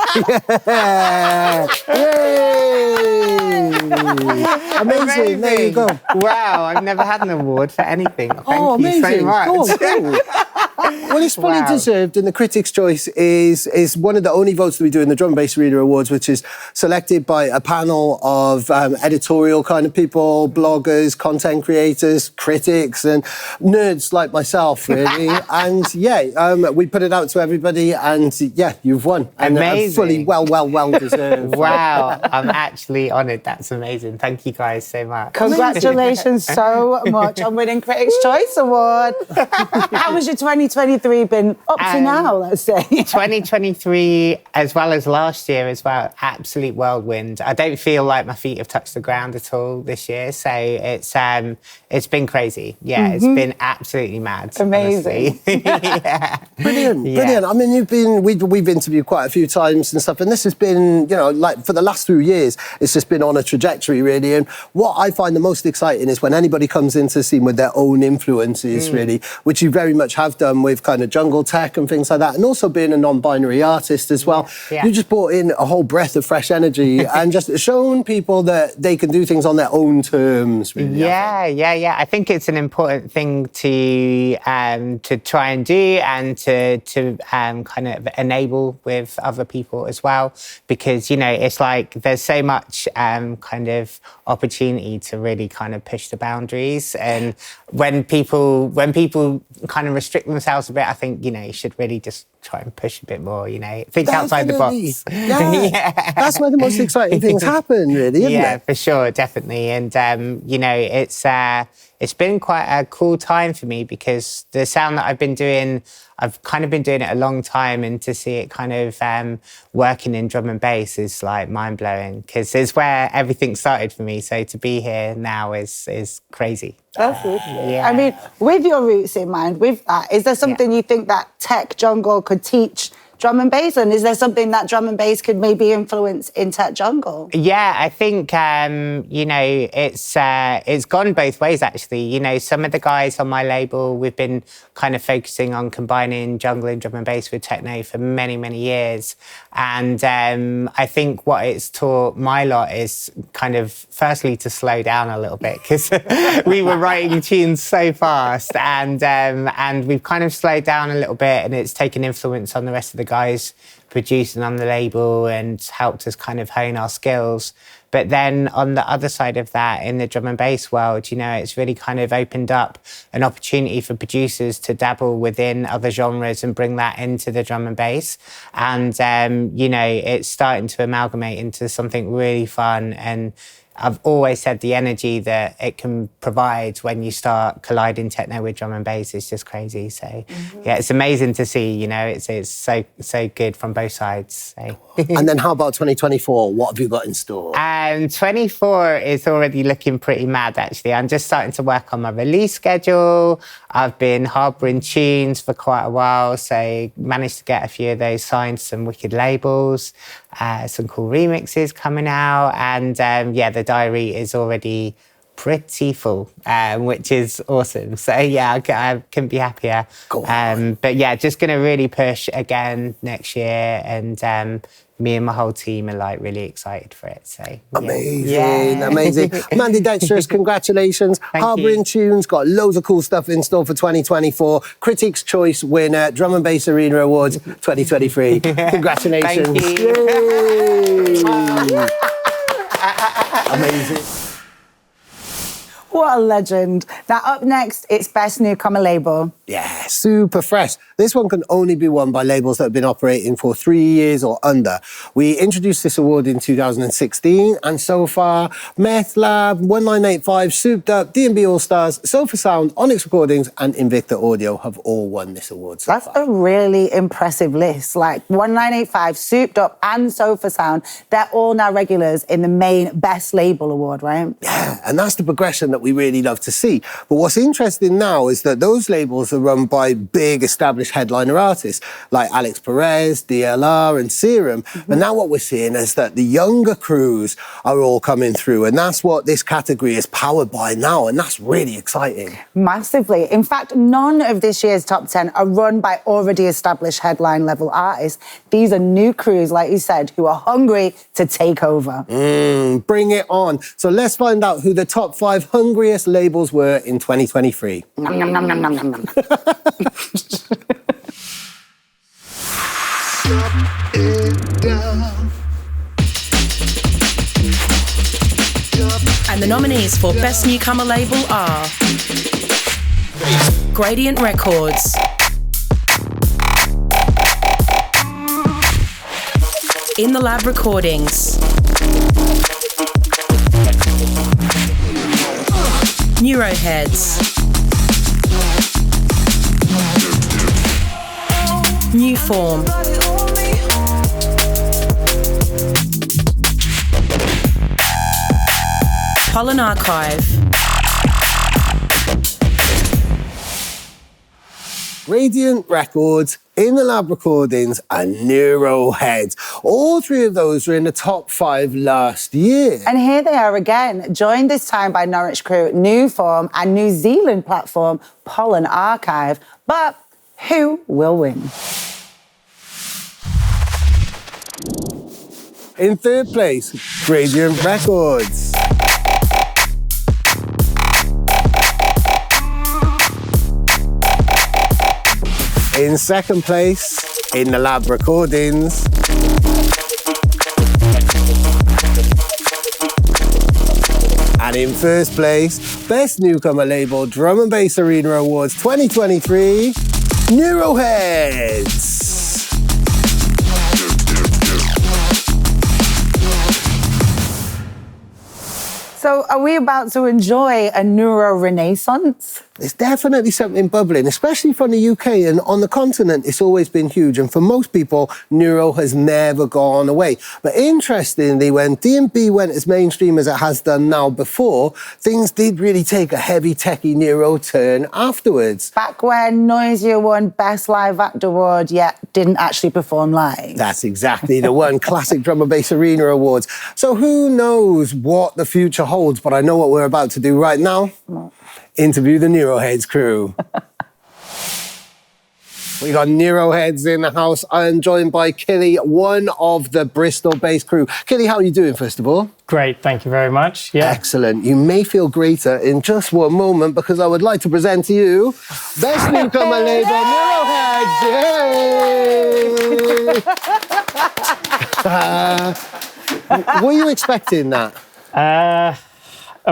Yeah. Yay! Amazing. There you go. Wow, I've never had an award for anything. Thank you amazing. so much. Go on. Well, it's fully deserved, and the Critics' Choice is one of the only votes that we do in the Drum&BassArena Awards, which is selected by a panel of editorial kind of people, bloggers, content creators, critics, and nerds like myself, really. And we put it out to everybody, and you've won. And Amazing. Fully well deserved. Wow, I'm actually honoured. That's amazing. Thank you guys so much. Congratulations so much on winning Critics' Choice Award. How has your 2023 been up to now, let's say? 2023, as well as last year as well, absolute whirlwind. I don't feel like my feet have touched the ground at all this year, so it's been crazy. Yeah, it's been absolutely mad. Amazing. Brilliant. I mean, we've interviewed quite a few times and stuff, and this has been, like for the last few years, it's just been on a trajectory, really. And what I find the most exciting is when anybody comes into the scene with their own influences, really, which you very much have done with kind of jungle tech and things like that, and also being a non-binary artist as well. Yeah. You just brought in a whole breath of fresh energy and just shown people that they can do things on their own terms, really. Yeah. I think it's an important thing to try and do and to kind of enable with other people as well, because it's like there's so much kind of opportunity to really kind of push the boundaries, and when people kind of restrict themselves a bit, I think you should really just try and push a bit more, think outside the box. Yeah. That's where the most exciting things happen, really, isn't it? Yeah, for sure, definitely. And it's been quite a cool time for me, because the sound that I've kind of been doing it a long time, and to see it kind of working in drum and bass is like mind-blowing, because it's where everything started for me. So to be here now is crazy. Absolutely. I mean, with your roots in mind, with that, is there something you think that tech jungle could teach drum and bass? And is there something that drum and bass could maybe influence in tech jungle? Yeah, I think, it's gone both ways, actually. Some of the guys on my label, we've been kind of focusing on combining jungle and drum and bass with techno for many, many years. And I think what it's taught my lot is kind of, firstly, to slow down a little bit, because we were writing tunes so fast, and we've kind of slowed down a little bit, and it's taken influence on the rest of the guys producing on the label and helped us kind of hone our skills. But then on the other side of that, in the drum and bass world, it's really kind of opened up an opportunity for producers to dabble within other genres and bring that into the drum and bass. And, it's starting to amalgamate into something really fun. And I've always said the energy that it can provide when you start colliding techno with drum and bass is just crazy. So, it's amazing to see, it's so good from both sides. So. And then how about 2024? What have you got in store? 24 is already looking pretty mad, actually. I'm just starting to work on my release schedule. I've been harbouring tunes for quite a while, so managed to get a few of those signed to some wicked labels, some cool remixes coming out, and the diary is already pretty full, which is awesome. So I couldn't be happier. But just going to really push again next year, and me and my whole team are like really excited for it. So amazing. Mandy Dexterous, congratulations. Harbouring Tunes, got loads of cool stuff in store for 2024. Critics' Choice winner, Drum&BassArena Awards 2023. Congratulations. Thank you. Yay. Amazing. What a legend. Now, up next, it's Best Newcomer Label. Yeah, super fresh. This one can only be won by labels that have been operating for 3 years or under. We introduced this award in 2016, and so far, Meth Lab, 1985, Souped Up, D&B All-Stars, Sofa Sound, Onyx Recordings, and Invicta Audio have all won this award so far. That's a really impressive list. Like 1985, Souped Up, and Sofa Sound, they're all now regulars in the main Best Label Award, right? Yeah, and that's the progression that we really love to see. But what's interesting now is that those labels are run by big established headliner artists like Alex Perez, DLR and Serum. And now what we're seeing is that the younger crews are all coming through, and that's what this category is powered by now, and that's really exciting. Massively. In fact, none of this year's top 10 are run by already established headline level artists. These are new crews, like you said, who are hungry to take over. Bring it on. So let's find out who the top 5 hungriest labels were in 2023. get down. And the nominees for Best Newcomer Label are Gradient Records, In the Lab Recordings, Neuroheads, New Form, Pollen Archive, Radiant Records, In the Lab Recordings, and Neuroheads. All three of those were in the top 5 last year. And here they are again, joined this time by Norwich crew New Form and New Zealand platform Pollen Archive. But who will win? In third place, Gradient Records. In second place, In the Lab Recordings. And in first place, Best Newcomer Label Drum&BassArena Awards 2023, Neuroheads. So are we about to enjoy a neuro renaissance? There's definitely something bubbling, especially from the UK, and on the continent, it's always been huge. And for most people, neuro has never gone away. But interestingly, when d&b went as mainstream as it has done now before, things did really take a heavy techie neuro turn afterwards. Back when Noisia won Best Live Act Award, yet didn't actually perform live. That's exactly the one, classic Drum&BassArena Awards. So who knows what the future holds, but I know what we're about to do right now. Interview the Neuroheads crew. We got Neuroheads in the house. I'm joined by Killy, one of the Bristol-based crew. Killy, how are you doing, first of all? Great, thank you very much. Yeah. Excellent. You may feel greater in just one moment because I would like to present to you Best Newcomer Label, Neuroheads. Yay! Were you expecting that? I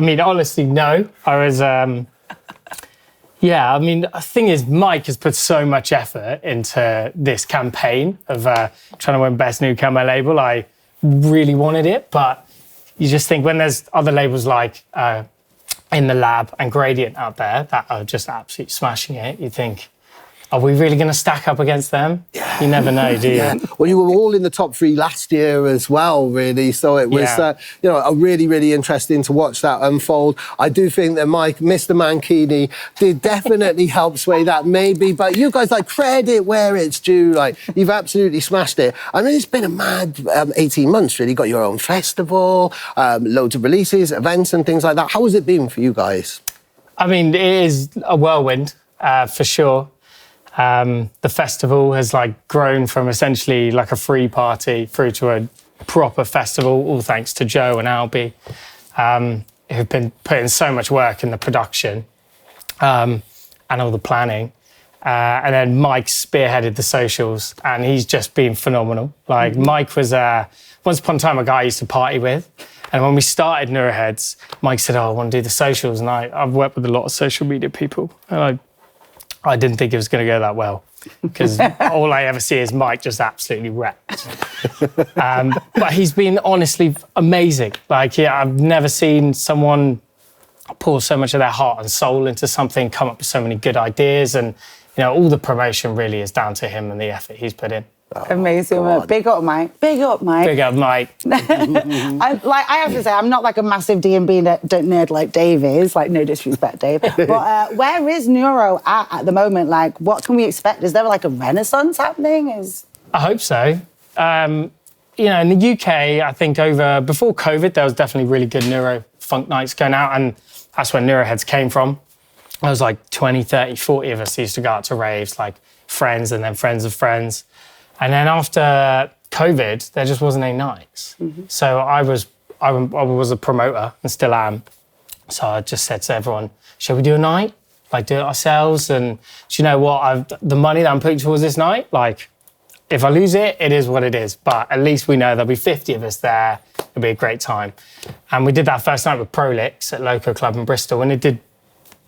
mean, honestly, no. I was... Yeah, I mean, the thing is, Mike has put so much effort into this campaign of trying to win Best Newcomer Label. I really wanted it, but you just think when there's other labels like In the Lab and Gradient out there that are just absolutely smashing it, you think, are we really going to stack up against them? Yeah. You never know, do you? Yeah. Well, you were all in the top 3 last year as well, really. So it was, you know, a really, really interesting to watch that unfold. I do think that Mike, Mr. Mankini, did definitely help sway that, maybe. But you guys, like, credit where it's due. Like, you've absolutely smashed it. I mean, it's been a mad 18 months, really. Got your own festival, loads of releases, events and things like that. How has it been for you guys? I mean, it is a whirlwind, for sure. The festival has like grown from essentially like a free party through to a proper festival, all thanks to Joe and Albie, who've been putting so much work in the production and all the planning. And then Mike spearheaded the socials, and he's just been phenomenal. Like Mike was once upon a time a guy I used to party with. And when we started Neuroheads, Mike said, "Oh, I want to do the socials." And I've worked with a lot of social media people, and I didn't think it was going to go that well because all I ever see is Mike just absolutely wrecked. But he's been honestly amazing. Like, yeah, I've never seen someone pour so much of their heart and soul into something, come up with so many good ideas. And, you know, all the promotion really is down to him and the effort he's put in. Oh, amazing. God. Big up, Mike. Big up, Mike. Big up, Mike. I have to say, I'm not like a massive D&B nerd like Dave is. Like, no disrespect, Dave. But where is Neuro at the moment? Like, what can we expect? Is there like a renaissance happening? I hope so. You know, in the UK, I think before COVID, there was definitely really good Neuro funk nights going out, and that's where Neuroheads came from. There was like 20, 30, 40 of us used to go out to raves, like friends and then friends of friends. And then after COVID, there just wasn't any nights. Mm-hmm. So I was a promoter and still am. So I just said to everyone, shall we do a night? Like, do it ourselves? And do you know what? The money that I'm putting towards this night, like, if I lose it, it is what it is. But at least we know there'll be 50 of us there. It'll be a great time. And we did that first night with Prolix at Loco Club in Bristol, and it did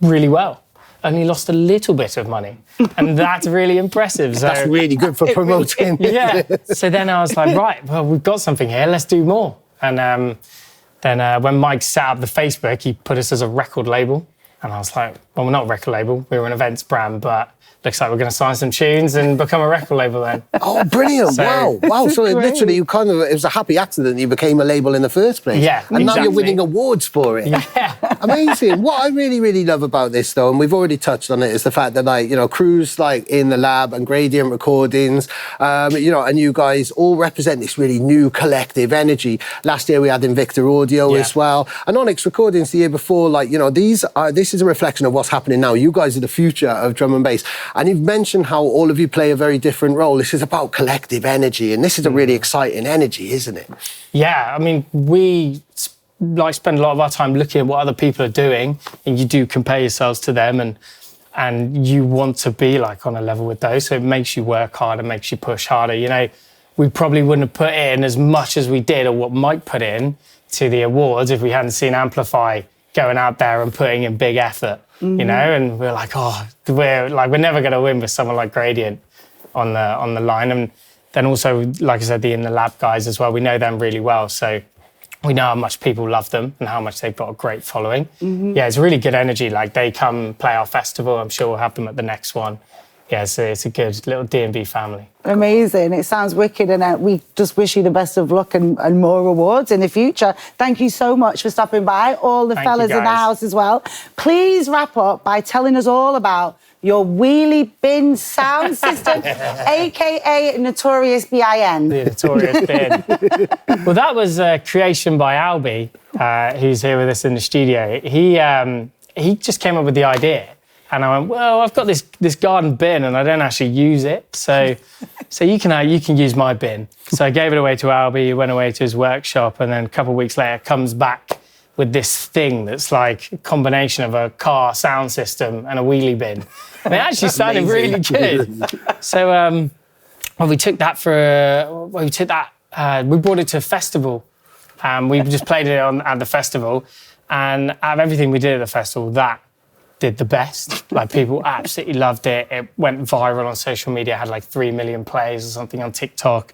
really well. Only lost a little bit of money. And that's really impressive. So, that's really good for promoting. Yeah. So then I was like, right, well, we've got something here. Let's do more. And then when Mike set up the Facebook, he put us as a record label. And I was like, well, we're not a record label. We're an events brand, but looks like we're going to sign some tunes and become a record label then. Oh, brilliant. Wow. So literally, it was a happy accident you became a label in the first place. Yeah, And now you're winning awards for it. Yeah. Amazing. What I really, really love about this, though, and we've already touched on it, is the fact that, like, you know, crews like In the Lab and Gradient Recordings, you know, and you guys all represent this really new collective energy. Last year we had Invicta Audio as well. And Onyx Recordings the year before, like, you know, this is a reflection of what's happening now. You guys are the future of drum and bass. And you've mentioned how all of you play a very different role. This is about collective energy, and this is a really exciting energy, isn't it? Yeah, I mean, we spend a lot of our time looking at what other people are doing, and you do compare yourselves to them, and you want to be like on a level with those. So it makes you work harder, makes you push harder. You know, we probably wouldn't have put in as much as we did, or what Mike put in to the awards, if we hadn't seen Amplify going out there and putting in big effort. You know, and we're like, we're never going to win with someone like Gradient on the line. And then also, like I said, the In the Lab guys as well. We know them really well, so we know how much people love them and how much they've got a great following. Yeah, it's really good energy. Like, they come play our festival. I'm sure we'll have them at the next one. Yeah, so it's a good little D&B family. Amazing. It sounds wicked, and we just wish you the best of luck and more awards in the future. Thank you so much for stopping by, all the fellas in the house as well. Please wrap up by telling us all about your wheelie bin sound system, a.k.a. Notorious B.I.N. The Notorious Bin. Well, that was a creation by Albie, who's here with us in the studio. He just came up with the idea. And I went, well, I've got this garden bin and I don't actually use it, so you can use my bin. So I gave it away to Albie. He went away to his workshop, and then a couple of weeks later comes back with this thing that's like a combination of a car sound system and a wheelie bin. And it actually sounded really good. So we took that we brought it to a festival. We just played it at the festival, and out of everything we did at the festival, that did the best. Like, people absolutely loved it. It went viral on social media, had like 3 million plays or something on TikTok.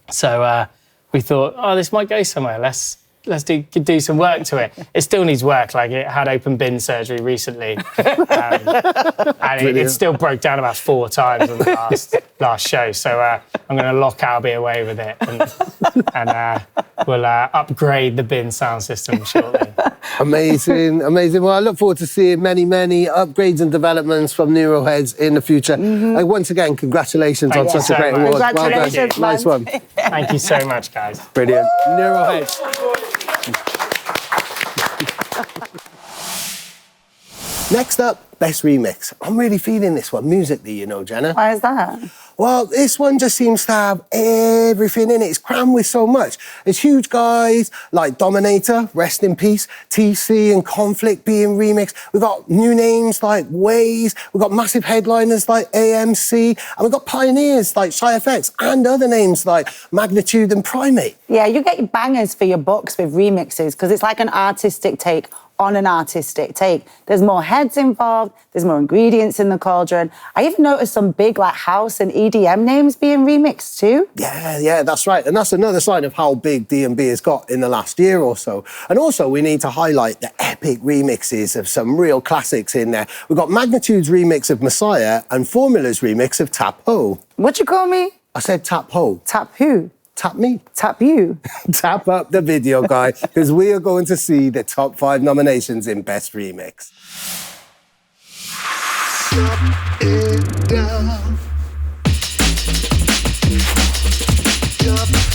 So we thought, this might go somewhere. Let's do some work to it. It still needs work. Like, it had open bin surgery recently, and it still broke down about 4 times on the last show. So I'm going to lock Albie away with it, and we'll upgrade the bin sound system shortly. Amazing. Well, I look forward to seeing many, many upgrades and developments from Neuroheads in the future. Once again, congratulations on such a great award. Congratulations, well done. Nice one. Thank you so much, guys. Brilliant. Neuroheads. Next up, Best Remix. I'm really feeling this one musically, you know, Jenna. Why is that? Well, this one just seems to have everything in it. It's crammed with so much. There's huge guys like Dominator, rest in peace, TC and Conflict being remixed. We've got new names like Waze. We've got massive headliners like a.m.c. And we've got pioneers like Shy FX and other names like Magnitude and Primate. Yeah, you get your bangers for your bucks with remixes, because it's like an artistic take on an artistic take. There's more heads involved, there's more ingredients in the cauldron. I even noticed some big like house and EDM names being remixed too. Yeah, that's right. And that's another sign of how big D&B has got in the last year or so. And also we need to highlight the epic remixes of some real classics in there. We've got Magnitude's remix of Messiah and Formula's remix of Tap Ho. What you call me? I said Tap Ho. Tap who? Tap me. Tap you. Tap up the video, guy, because we are going to see the top 5 nominations in Best Remix.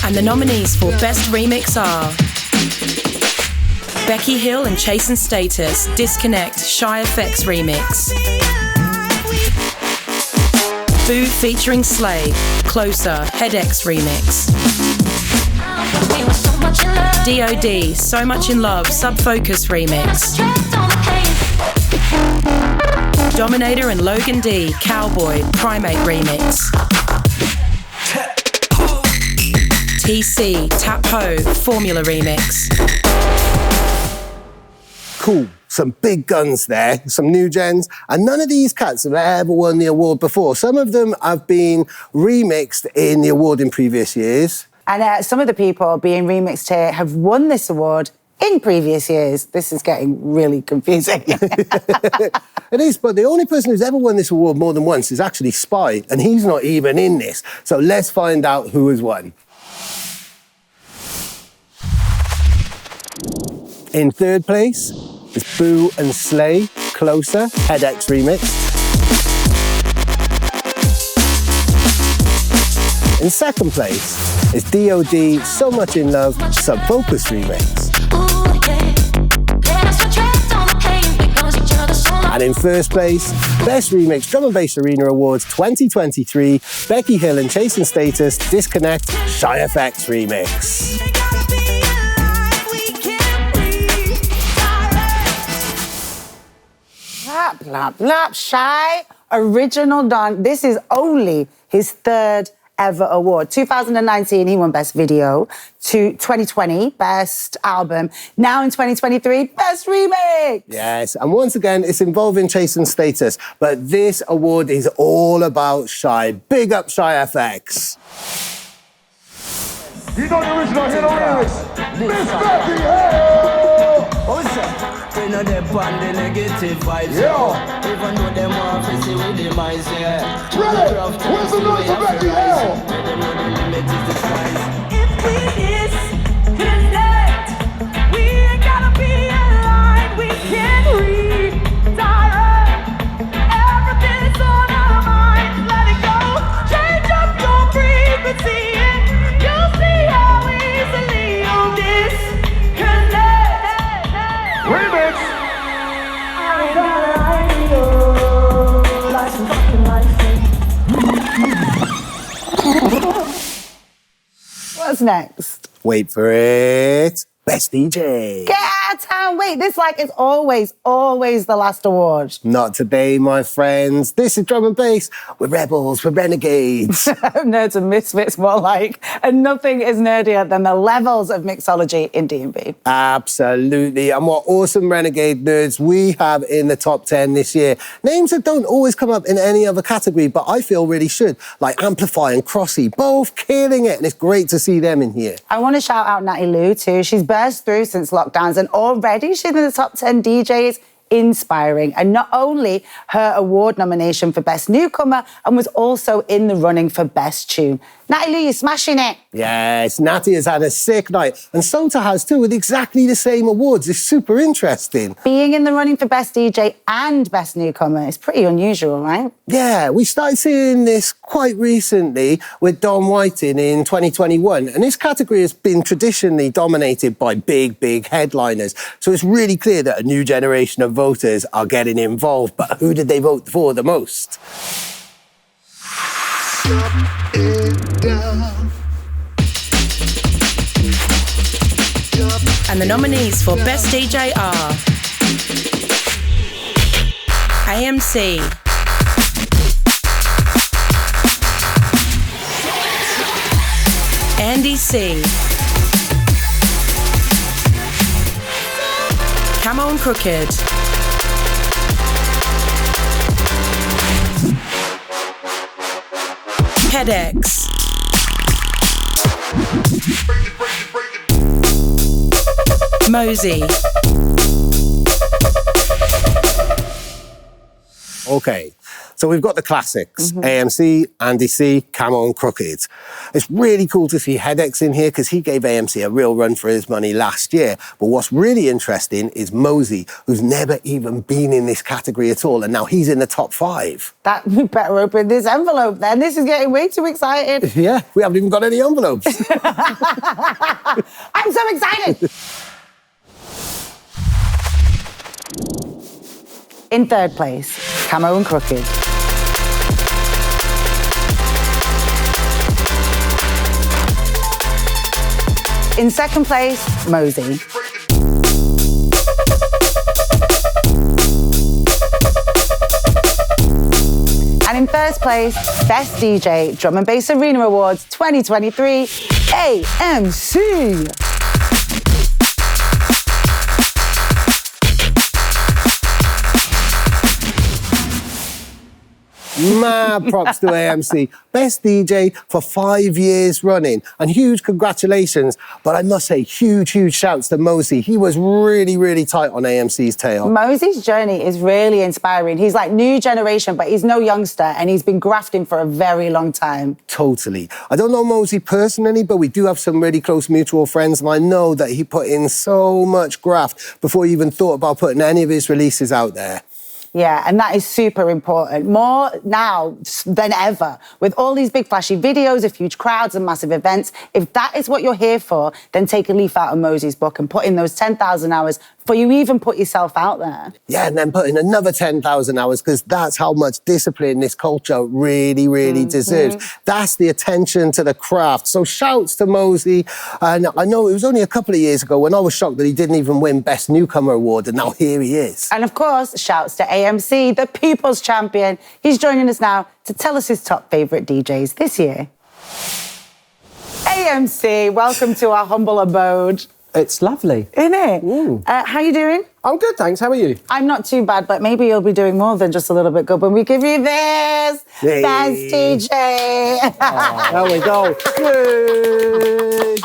And the nominees for Best Remix are Becky Hill and Chase and Status, Disconnect, Shy FX Remix. Boo featuring Slade, Closer, HeadX Remix. D.O.D, So Much in Love, Subfocus Remix. Dominator and Logan D, Cowboy, Primate Remix. TC Tap Ho Formula Remix. Cool. Some big guns there, some new gens, and none of these cats have ever won the award before. Some of them have been remixed in the award in previous years. And some of the people being remixed here have won this award in previous years. This is getting really confusing. It is, but the only person who's ever won this award more than once is actually Spy, and he's not even in this. So let's find out who has won. In third place is Boo and Slay, Closer, Headaches remix. In second place is D.O.D, So Much in Love, Sub-Focus remix. And in first place, Best Remix Drum&BassArena Awards 2023, Becky Hill and Chasing Status, Disconnect, Shy FX remix. Blap, blap, blap. Shy Original Don. This is only his third ever award. 2019, he won Best Video. 2020, Best Album. Now in 2023, Best Remix. Yes, and once again, it's involving Chasing Status, but this award is all about Shy. Big up Shy FX. You know the original hit on lyrics. Miss Becky Hill! What's up? We know them on the negative vibes. Yeah. Even though them want to see with the minds, yeah. Ready? Where's the noise of Becky Hill? Let them know the limit is the skies. If we disconnect, we ain't gotta be aligned. We can redirect. Everything's on our minds. Let it go. Change up your frequency. You'll see how easily you disconnect. Remix! I ain't gonna lie to you. Like some fucking life. What's next? Wait for it. Best DJ. Get out of town. Wait, this is always the last award. Not today, my friends. This is Drum and Bass. We're rebels, we're renegades. Nerds and misfits, more like. And nothing is nerdier than the levels of mixology in D&B. Absolutely. And what awesome renegade nerds we have in the top 10 this year. Names that don't always come up in any other category, but I feel really should. Like Amplify and Crossy, both killing it. And it's great to see them in here. I want to shout out Natty Lou too. She's burst through since lockdowns and already she's in the top 10 DJs. Inspiring. And not only her award nomination for Best Newcomer, and was also in the running for Best Tune. Natty Lou, you're smashing it. Yes, Natty has had a sick night. And Sota has too, with exactly the same awards. It's super interesting. Being in the running for Best DJ and Best Newcomer is pretty unusual, right? Yeah, we started seeing this quite recently with Don Whiting in 2021. And this category has been traditionally dominated by big headliners. So it's really clear that a new generation of voters are getting involved. But who did they vote for the most? And the nominees for Best DJ are a.m.c, Andy C, Camo and Crooked, Headaches, Mosey. Okay, so we've got the classics, a.m.c, Andy C, Camo and Crooked. It's really cool to see Headaches in here because he gave a.m.c a real run for his money last year. But what's really interesting is Mosey, who's never even been in this category at all, and now he's in the top 5. That we better open this envelope then. This is getting way too excited. Yeah, we haven't even got any envelopes. I'm so excited. In third place, Camo and Crooked. In second place, Mosey. And in first place, Best DJ, Drum&BassArena Awards 2023, a.m.c. Mad props to a.m.c. Best DJ for 5 years running. And huge congratulations. But I must say, huge shouts to Mosey. He was really tight on a.m.c.'s tail. Mosey's journey is really inspiring. He's like new generation, but he's no youngster, and he's been grafting for a very long time. Totally. I don't know Mosey personally, but we do have some really close mutual friends, and I know that he put in so much graft before he even thought about putting any of his releases out there. Yeah, and that is super important. More now than ever. With all these big flashy videos of huge crowds and massive events, if that is what you're here for, then take a leaf out of Mosey's book and put in those 10,000 hours before you even put yourself out there. Yeah, and then put in another 10,000 hours, because that's how much discipline this culture really deserves. That's the attention to the craft. So shouts to Mosey. And I know it was only a couple of years ago when I was shocked that he didn't even win Best Newcomer Award, and now here he is. And of course, shouts to a.m.c, the people's champion. He's joining us now to tell us his top favourite DJs this year. a.m.c, welcome to our humble abode. It's lovely. Isn't it? How you doing? I'm good, thanks. How are you? I'm not too bad, but maybe you'll be doing more than just a little bit good when we give you this. Hey. Best DJ. There we go. Yay.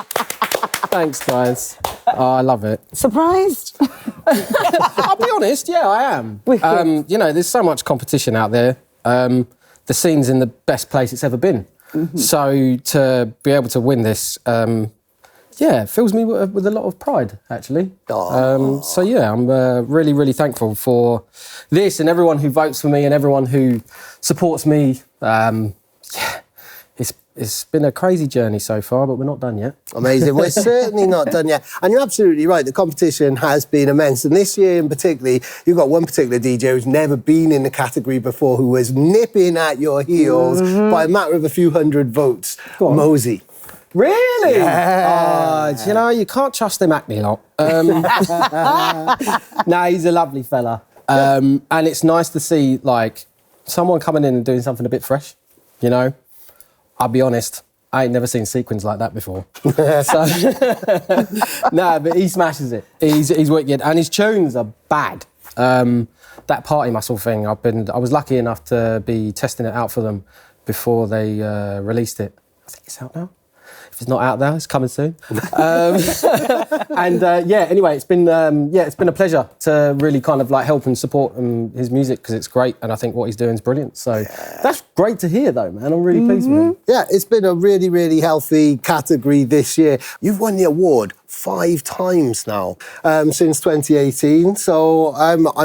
Thanks, guys. Oh, I love it. Surprised? I'll be honest, yeah, I am. You know, there's so much competition out there. The scene's in the best place it's ever been. So to be able to win this, yeah, it fills me with a lot of pride, actually. So yeah, I'm really thankful for this and everyone who votes for me and everyone who supports me. Yeah, it's been a crazy journey so far, but we're not done yet. Amazing. We're certainly not done yet. And you're absolutely right. The competition has been immense. And this year in particular, you've got one particular DJ who's never been in the category before, who was nipping at your heels by a matter of a few hundred votes. Mosey. Really? Yeah. You know, you can't trust them Acme lot. Nah, he's a lovely fella. And it's nice to see, like, someone coming in and doing something a bit fresh, you know? I'll be honest, I ain't never seen sequins like that before. Nah, but he smashes it. He's wicked. And his tunes are bad. That Party Muscle thing, I was lucky enough to be testing it out for them before they released it. I think it's out now. If it's not out there, it's coming soon. Yeah, anyway, it's been a pleasure to really kind of like help and support his music, because it's great, and I think what he's doing is brilliant. So that's great to hear, though, man. I'm really pleased with him. Yeah, it's been a really healthy category this year. You've won the award 5 times now since 2018. So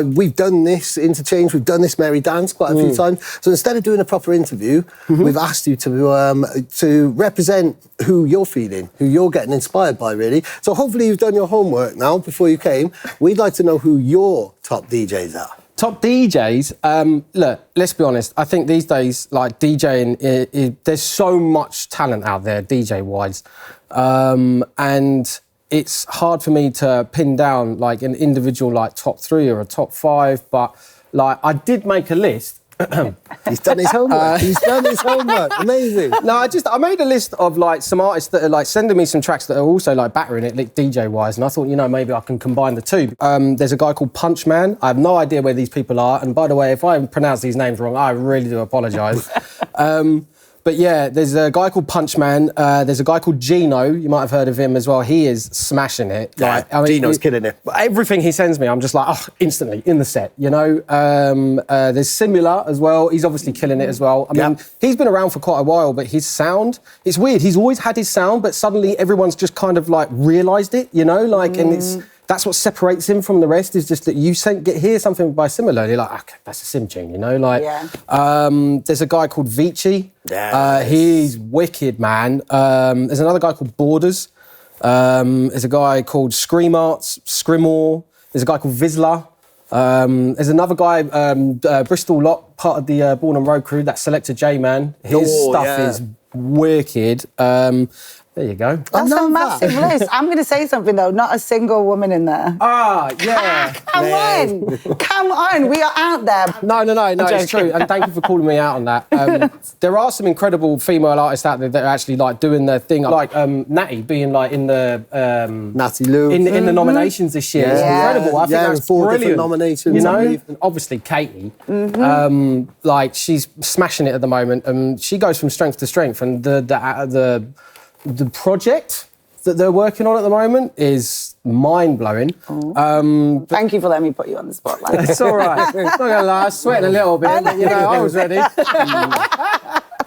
we've done this interchange, we've done this merry dance quite a few times. So instead of doing a proper interview, we've asked you to represent who you're feeling, who you're getting inspired by, really. So hopefully you've done your homework now before you came. We'd like to know who your top DJs are. Top DJs? Look, let's be honest. I think these days, like DJing, there's so much talent out there, DJ-wise. And it's hard for me to pin down like an individual like top 3 or a top 5, but like I did make a list. He's done his homework. He's done his homework. Amazing. No, I made a list of like some artists that are like sending me some tracks that are also like battering it, like DJ-wise, and I thought, you know, maybe I can combine the two. There's a guy called Punchman. I have no idea where these people are, and by the way, if I pronounce these names wrong, I really do apologise. But yeah, there's a guy called Punchman. There's a guy called Gino. You might have heard of him as well. He is smashing it. Yeah, like, I mean, Gino's killing it. Everything he sends me, I'm just like, oh, instantly in the set, you know? There's Simula as well. He's obviously killing it as well. I mean, he's been around for quite a while, but his sound, it's weird. He's always had his sound, but suddenly everyone's just kind of like realised it, you know? Like, and that's what separates him from the rest, is just that you hear something by Simula, you're like, okay, that's a Sim tune, you know? Like, there's a guy called Vici. He's wicked, man. There's another guy called Borders. There's a guy called Scream Arts, Scrimore. There's a guy called Vizsla. There's another guy, Bristol Lot, part of the Born and Road crew, that Selector J, man. His stuff is wicked. There you go. That's a massive list. I'm going to say something, though. Not a single woman in there. Ah, yeah. Come on. We are out there. No, it's true. And thank you for calling me out on that. There are some incredible female artists out there that are actually like doing their thing. Like Natty being like in the... Natty Lou. In the nominations this year. It's incredible. I think that's 4 brilliant. different nominations. You know? And obviously Katie. Like she's smashing it at the moment. She goes from strength to strength. And the project that they're working on at the moment is mind-blowing. Thank you for letting me put you on the spotlight. It's all right. I'm not going to lie, I was sweating a little bit, but, I was ready.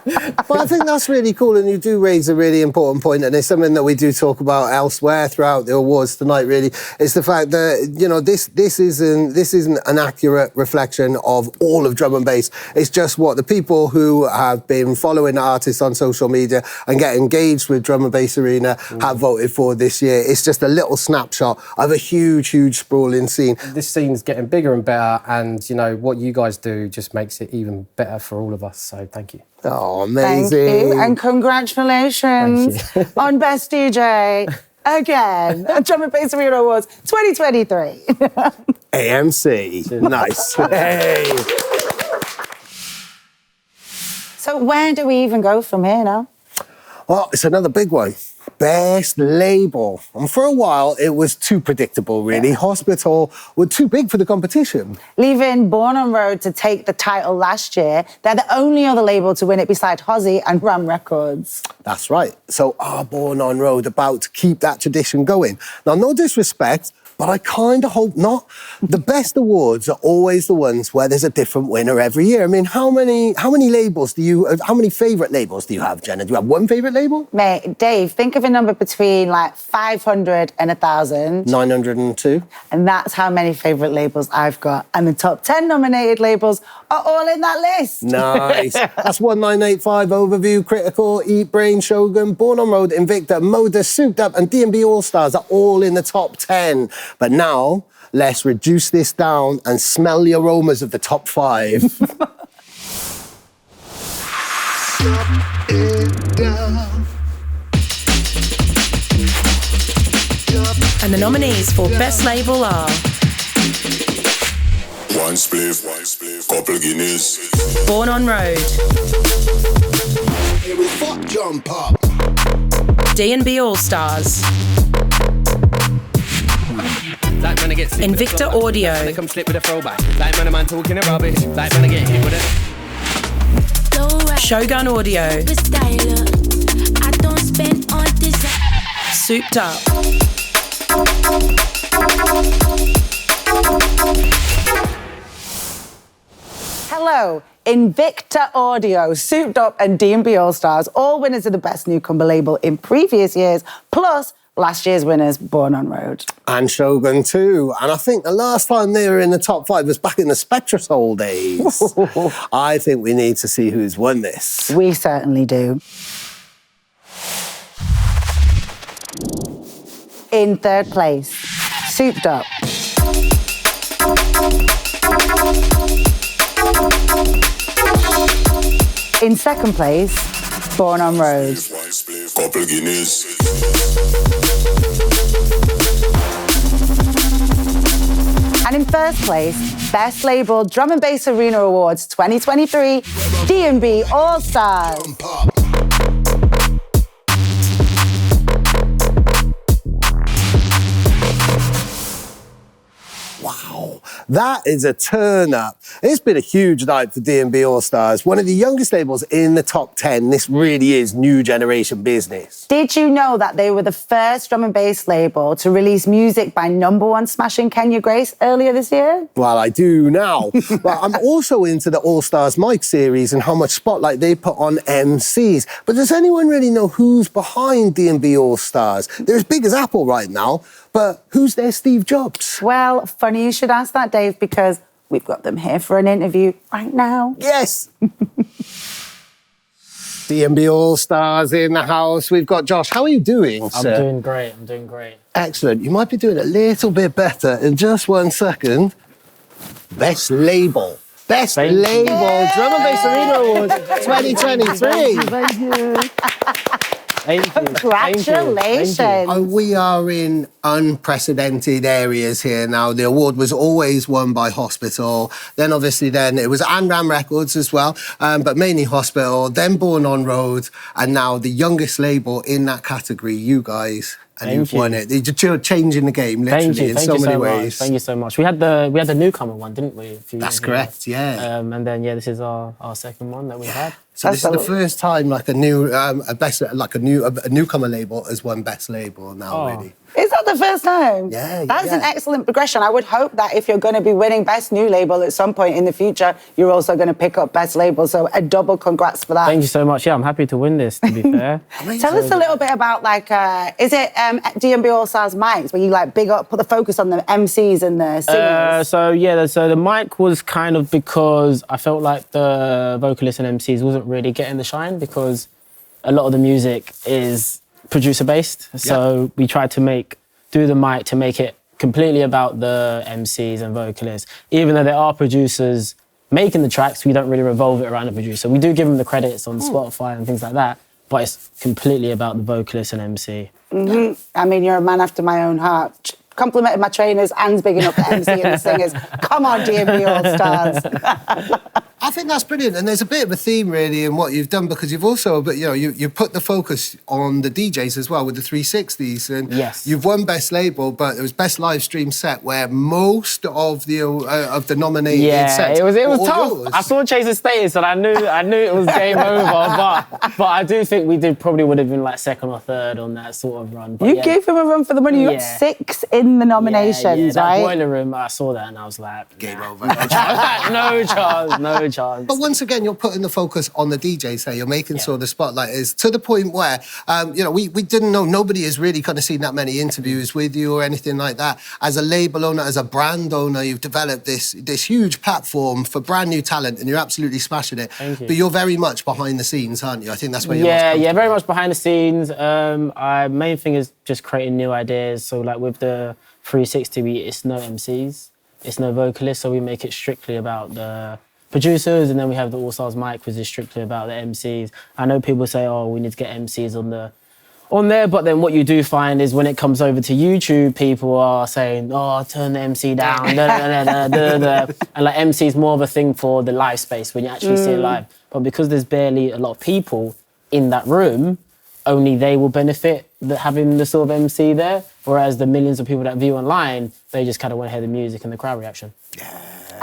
But I think that's really cool, and you do raise a really important point, and it's something that we do talk about elsewhere throughout the awards tonight, really. It's the fact that, this isn't an accurate reflection of all of drum and bass. It's just what the people who have been following the artists on social media and get engaged with Drum and Bass Arena have voted for this year. It's just a little snapshot of a huge, huge sprawling scene. This scene's getting bigger and better, and, what you guys do just makes it even better for all of us, so thank you. Oh, amazing. Thank you, and congratulations on Best DJ again at Drum and Bass Arena Awards 2023. a.m.c. Nice. Hey. So where do we even go from here now? Well, it's another big one. Best label. And for a while, it was too predictable, really. Yeah. Hospital were too big for the competition. Leaving Born on Road to take the title last year, they're the only other label to win it beside Hozzy and Ram Records. That's right. So are Born on Road about to keep that tradition going? Now, no disrespect, but I kind of hope not. The best awards are always the ones where there's a different winner every year. I mean, how many favourite labels do you have, Jenna? Do you have one favourite label? Mate, Dave, think of a number between like 500 and 1,000. 902. And that's how many favourite labels I've got. And the top 10 nominated labels are all in that list. Nice. That's 1985, Overview, Critical, Eat Brain, Shogun, Born on Road, Invicta, Modus, Souped Up, and d&b All-Stars are all in the top 10. But now, let's reduce this down and smell the aromas of the top 5. And the nominees for Best Label are... One spliff, couple Guineas. Born on Road. Hey, we fuck jump up. D&b All-Stars. Like when I get Invicta Audio. They come slip with a throwback. Like when a man talking a rubbish. Like when I get hit with it. Shogun Audio. I don't spend on design. Souped Up. Hello, Invicta Audio, Souped Up, and d&b All-Stars, all winners of the Best Newcomer label in previous years, plus last year's winners, Born on Road. And Shogun too. And I think the last time they were in the top 5 was back in the Spectrasol days. I think we need to see who's won this. We certainly do. In third place, Souped Up. In second place, Born on Road. Couple Guineas. And in first place, Best Label Drum and Bass Arena Awards 2023, d&b All-Stars. Wow, that is a turn-up. It's been a huge night for d&b All-Stars, one of the youngest labels in the top 10. This really is new generation business. Did you know that they were the first drum and bass label to release music by #1 smashing Kenya Grace earlier this year? Well, I do now. But I'm also into the All-Stars Mic series and how much spotlight they put on MCs. But does anyone really know who's behind d&b All-Stars? They're as big as Apple right now, but who's their Steve Jobs? Well, funny you should ask that, Dave, because we've got them here for an interview right now. Yes! d&b All-Stars in the house. We've got Josh. How are you doing, sir? I'm doing great. Excellent. You might be doing a little bit better in just 1 second. Best label. Best label. Drum and Bass Arena Awards 2023. Thank you. Thank you. Congratulations. We are in unprecedented areas here now. The award was always won by Hospital. Then obviously it was Ram Records as well, but mainly Hospital, then Born on Road, and now the youngest label in that category, you guys. And you've won it. You're changing the game, literally, in so many ways. Thank you so much. We had the newcomer one, didn't we? That's correct, yeah. And then this is our second one that we've had. So this is the first time like a newcomer label has won best label now, really. Is that the first time? Yeah, That's an excellent progression. I would hope that if you're going to be winning Best New Label at some point in the future, you're also going to pick up Best Label. So a double congrats for that. Thank you so much. Yeah, I'm happy to win this, to be fair. Tell us a little bit about, is it D&B All-Stars mics, where you, put the focus on the MCs and the singers? So the mic was kind of because I felt like the vocalists and MCs wasn't really getting the shine because a lot of the music is producer-based, so we tried to do the mic to make it completely about the MCs and vocalists. Even though there are producers making the tracks, we don't really revolve it around the producer. We do give them the credits on Spotify and things like that, but it's completely about the vocalist and MC. Mm-hmm. I mean, you're a man after my own heart. Complimented my trainers and bigging up the MC and the singers. Come on, D&B All-Stars. I think that's brilliant, and there's a bit of a theme really in what you've done because you've also, you put the focus on the DJs as well with the 360s, and you've won Best Label, but it was Best Live Stream Set where most of the nominated sets. it was tough. Yours. I saw Chase's status and I knew it was game over, but I do think we probably would have been second or third on that sort of run. But you gave him a run for the money. You got 6 in the nominations, that right? Boiler Room, I saw that and I was like, game over. No chance. But once again, you're putting the focus on the DJs there. You're making sure the spotlight is to the point where, we didn't know, nobody has really kind of seen that many interviews with you or anything like that. As a label owner, as a brand owner, you've developed this huge platform for brand new talent and you're absolutely smashing it. Thank you. But you're very much behind the scenes, aren't you? I think that's where you're very much behind the scenes. Main thing is just creating new ideas. So with the 360, it's no MCs, it's no vocalists, so we make it strictly about the producers, and then we have the All-Stars mic, which is strictly about the MCs. I know people say, we need to get MCs on there, but then what you do find is when it comes over to YouTube, people are saying, turn the MC down, and MC is more of a thing for the live space when you actually see it live. But because there's barely a lot of people in that room, only they will benefit having the sort of MC there, whereas the millions of people that view online, they just kind of want to hear the music and the crowd reaction.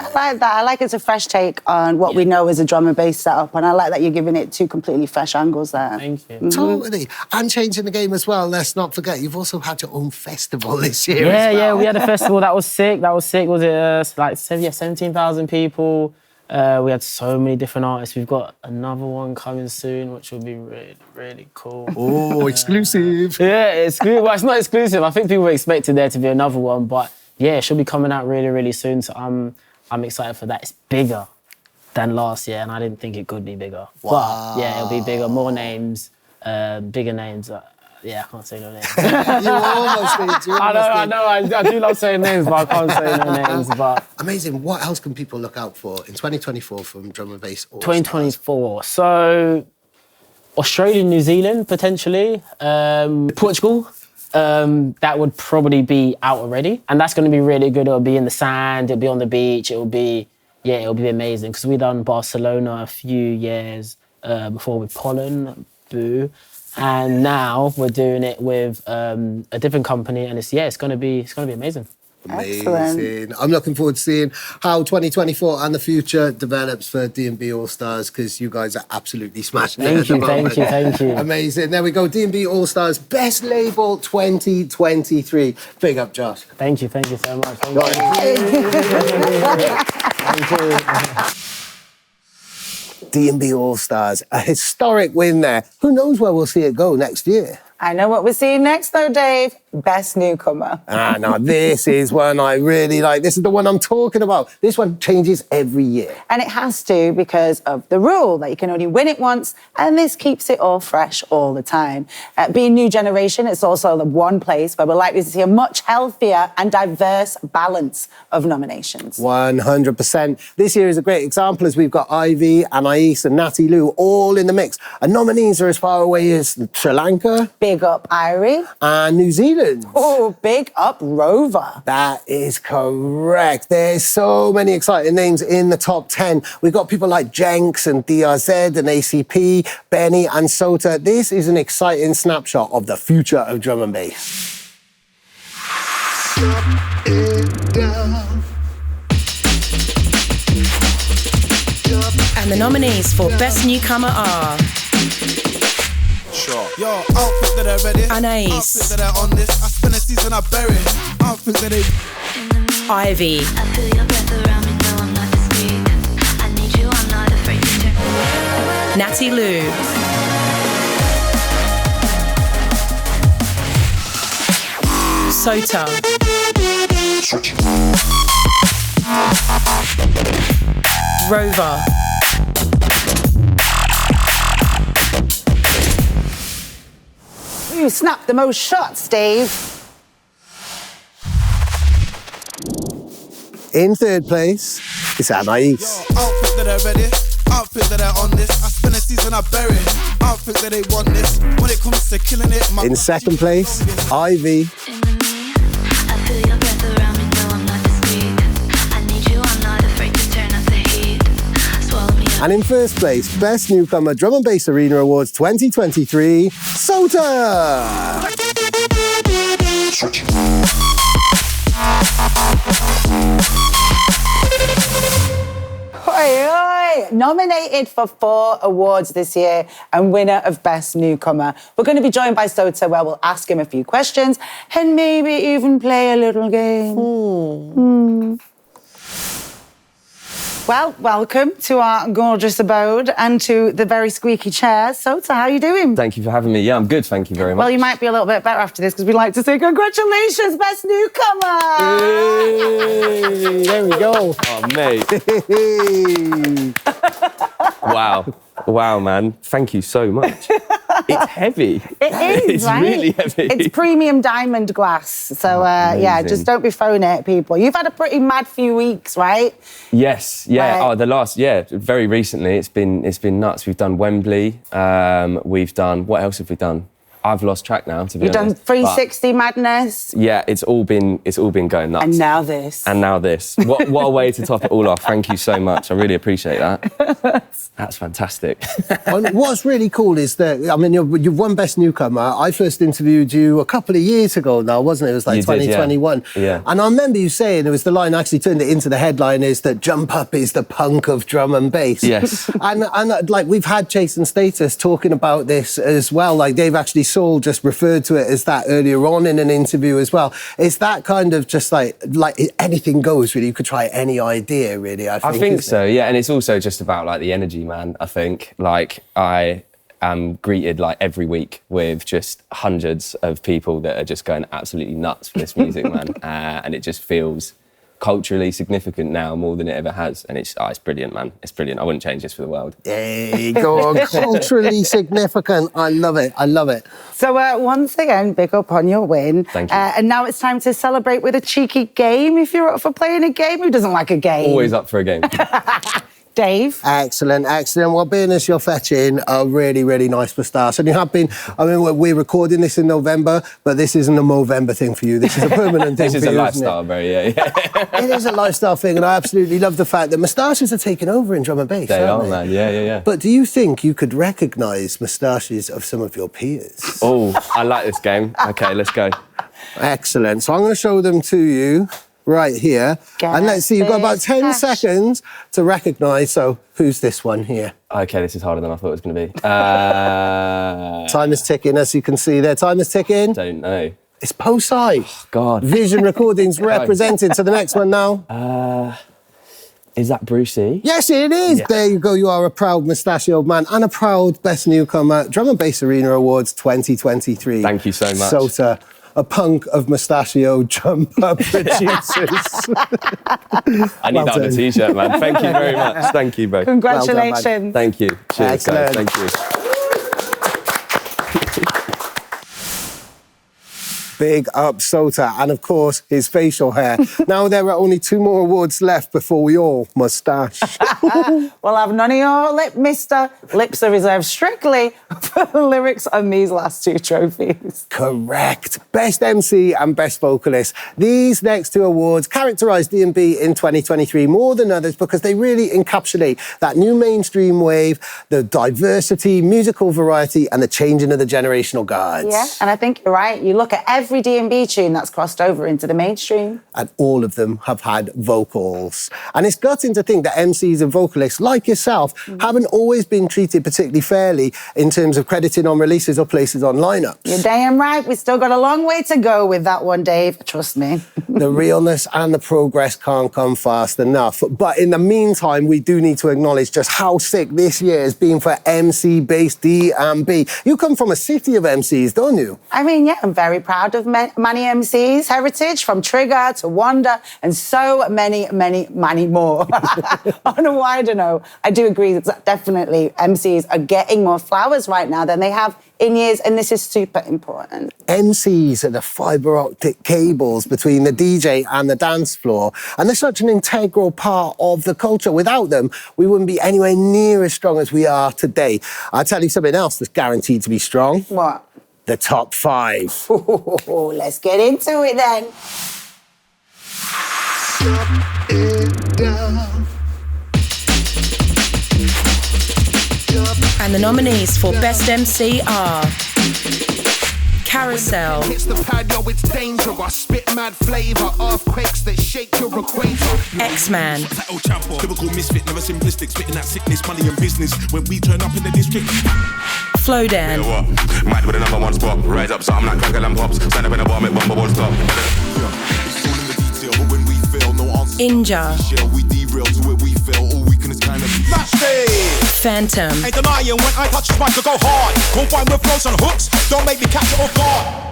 I like that. I like it's a fresh take on what we know as a drum and bass setup, and I like that you're giving it 2 completely fresh angles there. Thank you. Mm-hmm. Totally. And changing the game as well. Let's not forget, you've also had your own festival this year as well. Yeah, we had a festival that was sick. Was it 17,000 people? We had so many different artists. We've got another one coming soon, which will be really, really cool. Oh, exclusive. Yeah, exclusive. Well, it's not exclusive. I think people expected there to be another one, but yeah, it should be coming out really, really soon. So I'm excited for that. It's bigger than last year, and I didn't think it could be bigger. Wow. But yeah, it'll be bigger, more names, bigger names. I can't say no names. You almost did. I know. I do love saying names, but I can't say no names. But amazing. What else can people look out for in 2024 from Drum and Bass All-Stars? 2024. So Australia, New Zealand, potentially. Portugal. That would probably be out already. And that's going to be really good. It'll be in the sand, it'll be on the beach, it'll be amazing. Because we've done Barcelona a few years before with Pollen, Boo. And now we're doing it with a different company, and it's going to be amazing. Amazing. Excellent. I'm looking forward to seeing how 2024 and the future develops for D&B All-Stars, because you guys are absolutely smashing it. Thank you. Amazing. There we go. D&B All-Stars Best Label 2023. Big up, Josh. Thank you so much. Thank you. D&B All-Stars, a historic win there. Who knows where we'll see it go next year? I know what we're seeing next, though, Dave. Best Newcomer. Now this is one I really like. This is the one I'm talking about. This one changes every year. And it has to because of the rule that you can only win it once, and this keeps it all fresh all the time. Being new generation, it's also the one place where we're likely to see a much healthier and diverse balance of nominations. 100%. This year is a great example as we've got Ivy, Anais and Natty Lou all in the mix. And nominees are as far away as Sri Lanka. Big up Irie. And New Zealand. Oh, big up Rover. That is correct. There's so many exciting names in the top 10. We've got people like Jenkins and DRZ and ACP, Benny and Sota. This is an exciting snapshot of the future of drum and bass. And the nominees for Best Newcomer are... Yo, outfit that they're ready. Anais. Outfit that they're on this. I spend a season, I bury. Outfit that they... Ivy. I feel your breath around me, no, I'm not discreet. I need you, I'm not afraid to turn. Natty Lou. Sota. Rover. You snapped the most shots, Dave. In third place, it's Anais. Outfit that they're ready. Outfit that they're on this. I spend a season, I bury. Outfit that they want this. When it comes to killing it, In second place, Ivy. I feel your breath around me, no, I'm not discreet. I need you, I'm not afraid to turn up the heat. Swallow me up. And in first place, Best Newcomer Drum and Bass Arena Awards 2023, Sota! Oi, oi. Nominated for 4 awards this year and winner of Best Newcomer. We're going to be joined by Sota, where we'll ask him a few questions and maybe even play a little game. Well, welcome to our gorgeous abode and to the very squeaky chairs. Sota, how are you doing? Thank you for having me. Yeah, I'm good, thank you very much. Well, you might be a little bit better after this because we'd like to say congratulations, Best Newcomer! Hey, there we go. Oh, mate. Wow, man. Thank you so much. It's heavy. It is, it's right? Really heavy. It's premium diamond glass. So, yeah, just don't be throwing it at people. You've had a pretty mad few weeks, right? Yes, yeah. Right. Very recently. It's been nuts. We've done Wembley. We've done, what else have we done? I've lost track now, to be You've honest. done 360 madness. Yeah, it's all been going nuts. And now this. What a way to top it all off. Thank you so much. I really appreciate that. That's fantastic. And what's really cool is that, I mean, you've won Best Newcomer. I first interviewed you a couple of years ago now, wasn't it? It was like You 2021. did, yeah. And I remember you saying, it was the line actually turned it into the headline, is that Jump Up is the punk of drum and bass. Yes. and like, we've had Jason Status talking about this as well. Like, Dave actually Soul just referred to it as that earlier on in an interview as well. It's that kind of just like anything goes, really. You could try any idea, really, I think so, yeah. And it's also just about like the energy, man. I think like I am greeted like every week with just hundreds of people that are just going absolutely nuts for this music, man. And it just feels culturally significant now more than it ever has, and it's brilliant, man. It's brilliant. I wouldn't change this for the world. There you go. Culturally significant. I love it. So once again, big up on your win. Thank you. And now it's time to celebrate with a cheeky game. If you're up for playing a game, who doesn't like a game? Always up for a game. Dave. Excellent. Well, being as you're fetching a really, really nice moustache, and you have been, I mean, we're recording this in November, but this isn't a Movember thing for you. This is a permanent thing This is for a you, lifestyle, bro, yeah. It is a lifestyle thing, and I absolutely love the fact that moustaches are taking over in drum and bass. They aren't are, man. Yeah. But do you think you could recognise moustaches of some of your peers? Oh, I like this game. Okay, let's go. Excellent. So I'm going to show them to you right here. And let's see, you've got about 10 seconds to recognise. So who's this one here? Okay, this is harder than I thought it was going to be. Time is ticking, as you can see there. Time is ticking. Don't know. It's Posai. Oh, God. Vision Recordings represented. So the next one now. Is that Brucey? Yes, it is. Yeah. There you go. You are a proud mustachioed man and a proud Best Newcomer Drum and Bass Arena Awards 2023. Thank you so much. Sota. a punk of mustachio jumper producers. I need that on a t-shirt, man. Thank you very much. Thank you, both. Congratulations. Well done, Thank you. Cheers, Excellent. guys. Thank you. Big up Sota, and of course his facial hair. Now there are only 2 more awards left before we all moustache. We'll have none of your lip, mister. Lips are reserved strictly for the lyrics on these last 2 trophies. Correct. Best MC and Best Vocalist. These next 2 awards characterise D&B in 2023 more than others because they really encapsulate that new mainstream wave, the diversity, musical variety, and the changing of the generational guards. Yeah, and I think you're right. You look at every D&B tune that's crossed over into the mainstream. And all of them have had vocals. And it's gutting to think that MCs and vocalists, like yourself, haven't always been treated particularly fairly in terms of crediting on releases or places on lineups. You're damn right. We've still got a long way to go with that one, Dave. Trust me. The realness and the progress can't come fast enough. But in the meantime, we do need to acknowledge just how sick this year has been for MC-based D&B. You come from a city of MCs, don't you? I mean, yeah, I'm very proud of many MCs' heritage, from Trigger to Wonder, and so many more. On a wider note, I do agree that definitely MCs are getting more flowers right now than they have in years, and this is super important. MCs are the fibre optic cables between the DJ and the dance floor, and they're such an integral part of the culture. Without them, we wouldn't be anywhere near as strong as we are today. I'll tell you something else that's guaranteed to be strong. What? The top 5. Let's get into it then. And the nominees for Best MC are Carousel, Hits the pad, yo, it's dangerous. Spit mad flavour, earthquakes that shake your equator. X-Man, Title champ, typical misfit, never simplistic, spitting that sickness, money and business. When we turn up in the district. Flowdan, Mad with a number 1 spot. Rise up, something like crackle and pops. Stand up in a bar, make one bubble stop. It's all in the detail, but when we fail, no answers. Inja, Shell, we derail to where we fail. All we can is kind of smash it. Phantom, Ain't denying when I touch this mic, I go hard. Combine with flows and hooks, don't make me catch it off guard.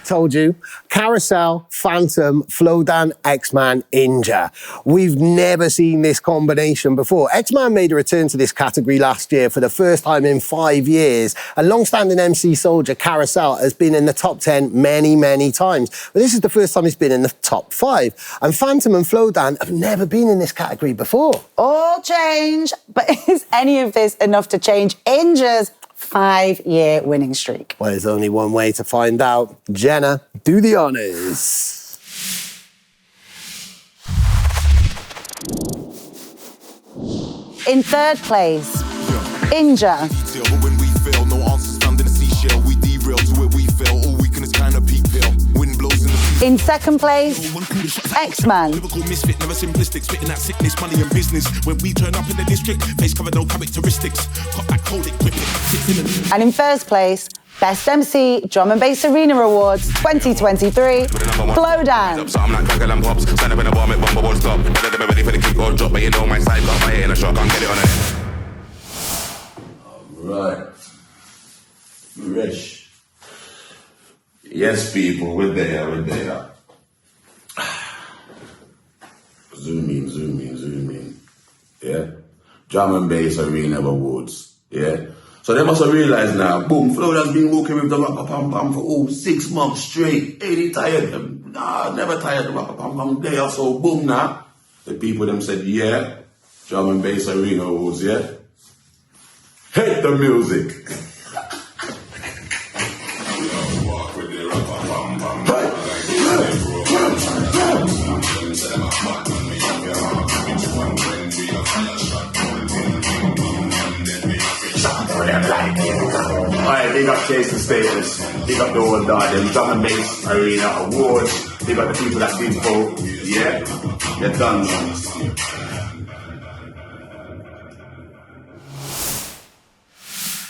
Told you. Carousel, Phantom, Flowdan, X-Man, Inja. We've never seen this combination before. X-Man made a return to this category last year for the first time in 5 years. A long-standing MC soldier, Carousel, has been in the top 10 many times. But this is the first time he's been in the top 5. And Phantom and Flowdan have never been in this category before. All change, but is any of this enough to change Inja's 5-year winning streak? Well, there's only one way to find out. Jenna, do the honours. In 3rd place, Inja. But when we fail, no answers found in the seashell. We derail to where we fail. All we can is kind of peak pill. Wind blows in the sea. In 2nd place, X-Man. Typical misfit, never simplistic, spitting that sickness, money and business. When we turn up in the district, face covered, no characteristics. Got that cold equipment. And in 1st place, Best MC Drum&BassArena Awards 2023, Flowdan. Something like crackle and pops. Stand up in a bar, make one bubble stop. Better ready for the kick or drop, but you know my side got my in a shot, can't get it on it. Right. Fresh. Yes, people, we're there. Zoom in. Yeah? Drum&BassArena Awards. Yeah? So they must have realised now, boom, Flowdan's been walking with the Rapapam for 6 months straight. Ain't he tired? Nah, never tired of the Rapapam day or so. Boom now. The people them said, yeah, Drum&BassArena Awards, yeah? Hate the music. Alright, big up Jason Status, big up the whole Dowdle, Drum&BassArena Awards, big up the people that did vote. Yeah, you're done, man.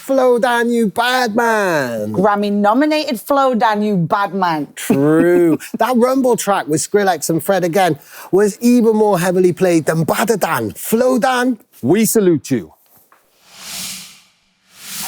Flowdan, you bad man. Grammy-nominated Flowdan, you bad man. True. That Rumble track with Skrillex and Fred again was even more heavily played than Badadan. Flowdan, we salute you.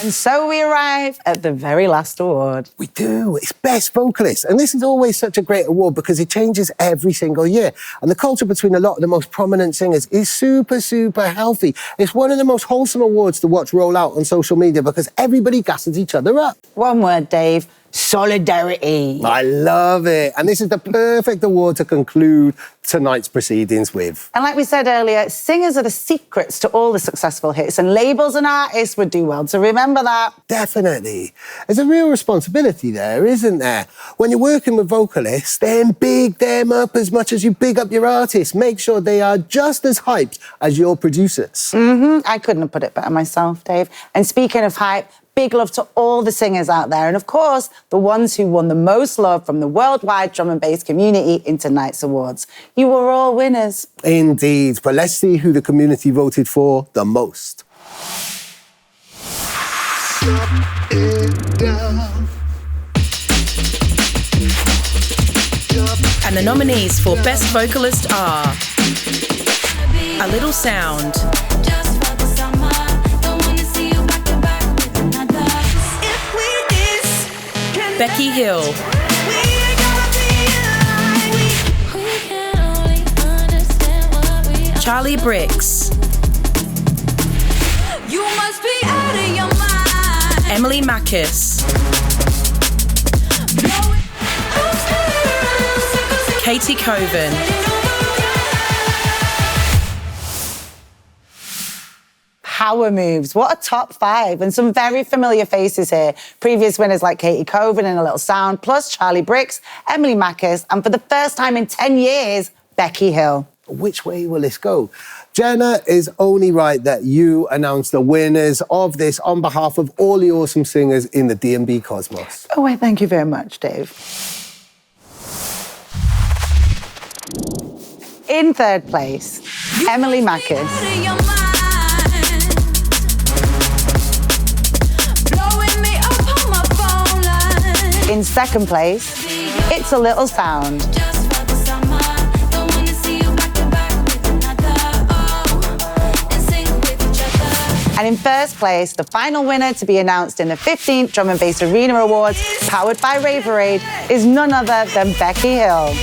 And so we arrive at the very last award. We do. It's Best Vocalist. And this is always such a great award because it changes every single year. And the culture between a lot of the most prominent singers is super, super healthy. It's one of the most wholesome awards to watch roll out on social media because everybody gasses each other up. One word, Dave. Solidarity. I love it. And this is the perfect award to conclude tonight's proceedings with. And like we said earlier, singers are the secrets to all the successful hits, and labels and artists would do well to remember that. Definitely. There's a real responsibility there, isn't there? When you're working with vocalists, then big them up as much as you big up your artists. Make sure they are just as hyped as your producers. I couldn't have put it better myself, Dave. And speaking of hype, big love to all the singers out there, and of course, the ones who won the most love from the worldwide drum and bass community in tonight's awards. You were all winners. Indeed, but let's see who the community voted for the most. And the nominees for Best Vocalist are A Little Sound, Becky Hill, Charlie Bricks, You must be out of your mind. Emily Mackis, Katie Coven, Power moves. What a top 5. And some very familiar faces here. Previous winners like Katie Coven and A Little Sound, plus Charlie Bricks, Emily Mackis, and for the first time in 10 years, Becky Hill. Which way will this go? Jenna, is only right that you announce the winners of this on behalf of all the awesome singers in the D&B cosmos. Oh, well, thank you very much, Dave. In third place, Emily Mackis. In second place, It's a Little Sound. And in first place, the final winner to be announced in the 15th Drum and Bass Arena Awards, powered by Ravrade, is none other than Becky Hill.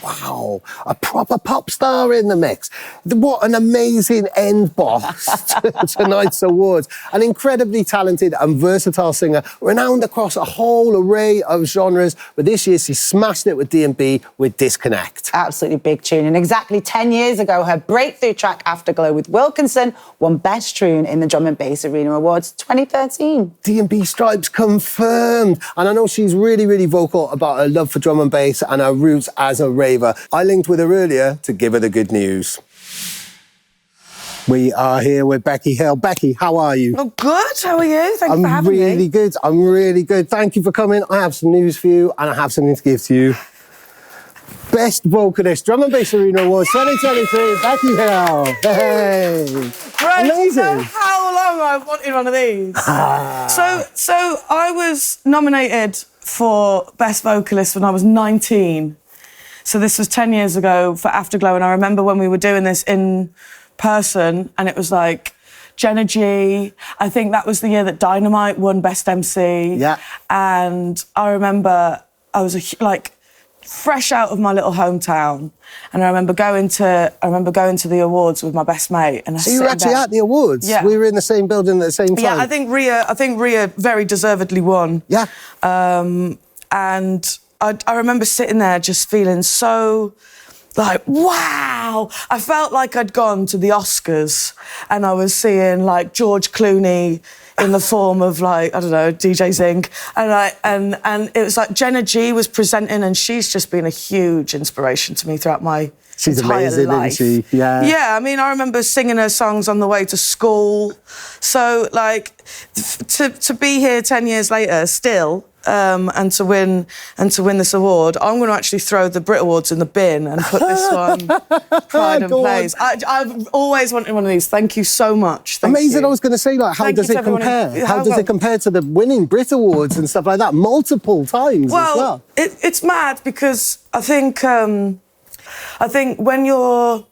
Wow, a proper pop star in the mix. What an amazing end boss to tonight's awards. An incredibly talented and versatile singer, renowned across a whole array of genres, but this year she smashed it with D&B with Disconnect. Absolutely big tune. And exactly 10 years ago, her breakthrough track Afterglow with Wilkinson won Best Tune in the Drum and Bass Arena Awards 2013. D&B stripes confirmed. And I know she's really, really vocal about her love for drum and bass and her roots as a raver. I linked with her earlier to give her the good news. We are here with Becky Hill. Becky, how are you? Oh, good. How are you? Thank you for having me. I'm really good. I'm really good. Thank you for coming. I have some news for you and I have something to give to you. Best Vocalist, Drum and Bass Arena Awards 2023, Becky Hill. Hey. Right, amazing. You know how long I've wanted one of these? So I was nominated for Best Vocalist when I was 19. So this was 10 years ago for Afterglow, and I remember when we were doing this in person, and it was like Jenna G. I think that was the year that Dynamite won Best MC. Yeah. And I remember I was fresh out of my little hometown, and I remember going to the awards with my best mate. And so you were actually at the awards? Yeah. We were in the same building at the same time? Yeah, I think Rhea very deservedly won. Yeah. And I remember sitting there just feeling so like, wow. I felt like I'd gone to the Oscars and I was seeing like George Clooney in the form of like, I don't know, DJ Zinc. And it was like Jenna G was presenting, and she's just been a huge inspiration to me throughout my She's entire amazing, life. isn't she? Yeah. Yeah, I mean, I remember singing her songs on the way to school. So like to be here 10 years later still, and to win this award, I'm going to actually throw the Brit Awards in the bin and put this one Pride and Place. I've always wanted one of these. Thank you so much. Thank Amazing. you. I was going to say, like, how does it compare? How does it compare to the winning Brit Awards and stuff like that multiple times as well? It's mad because I think I think when you're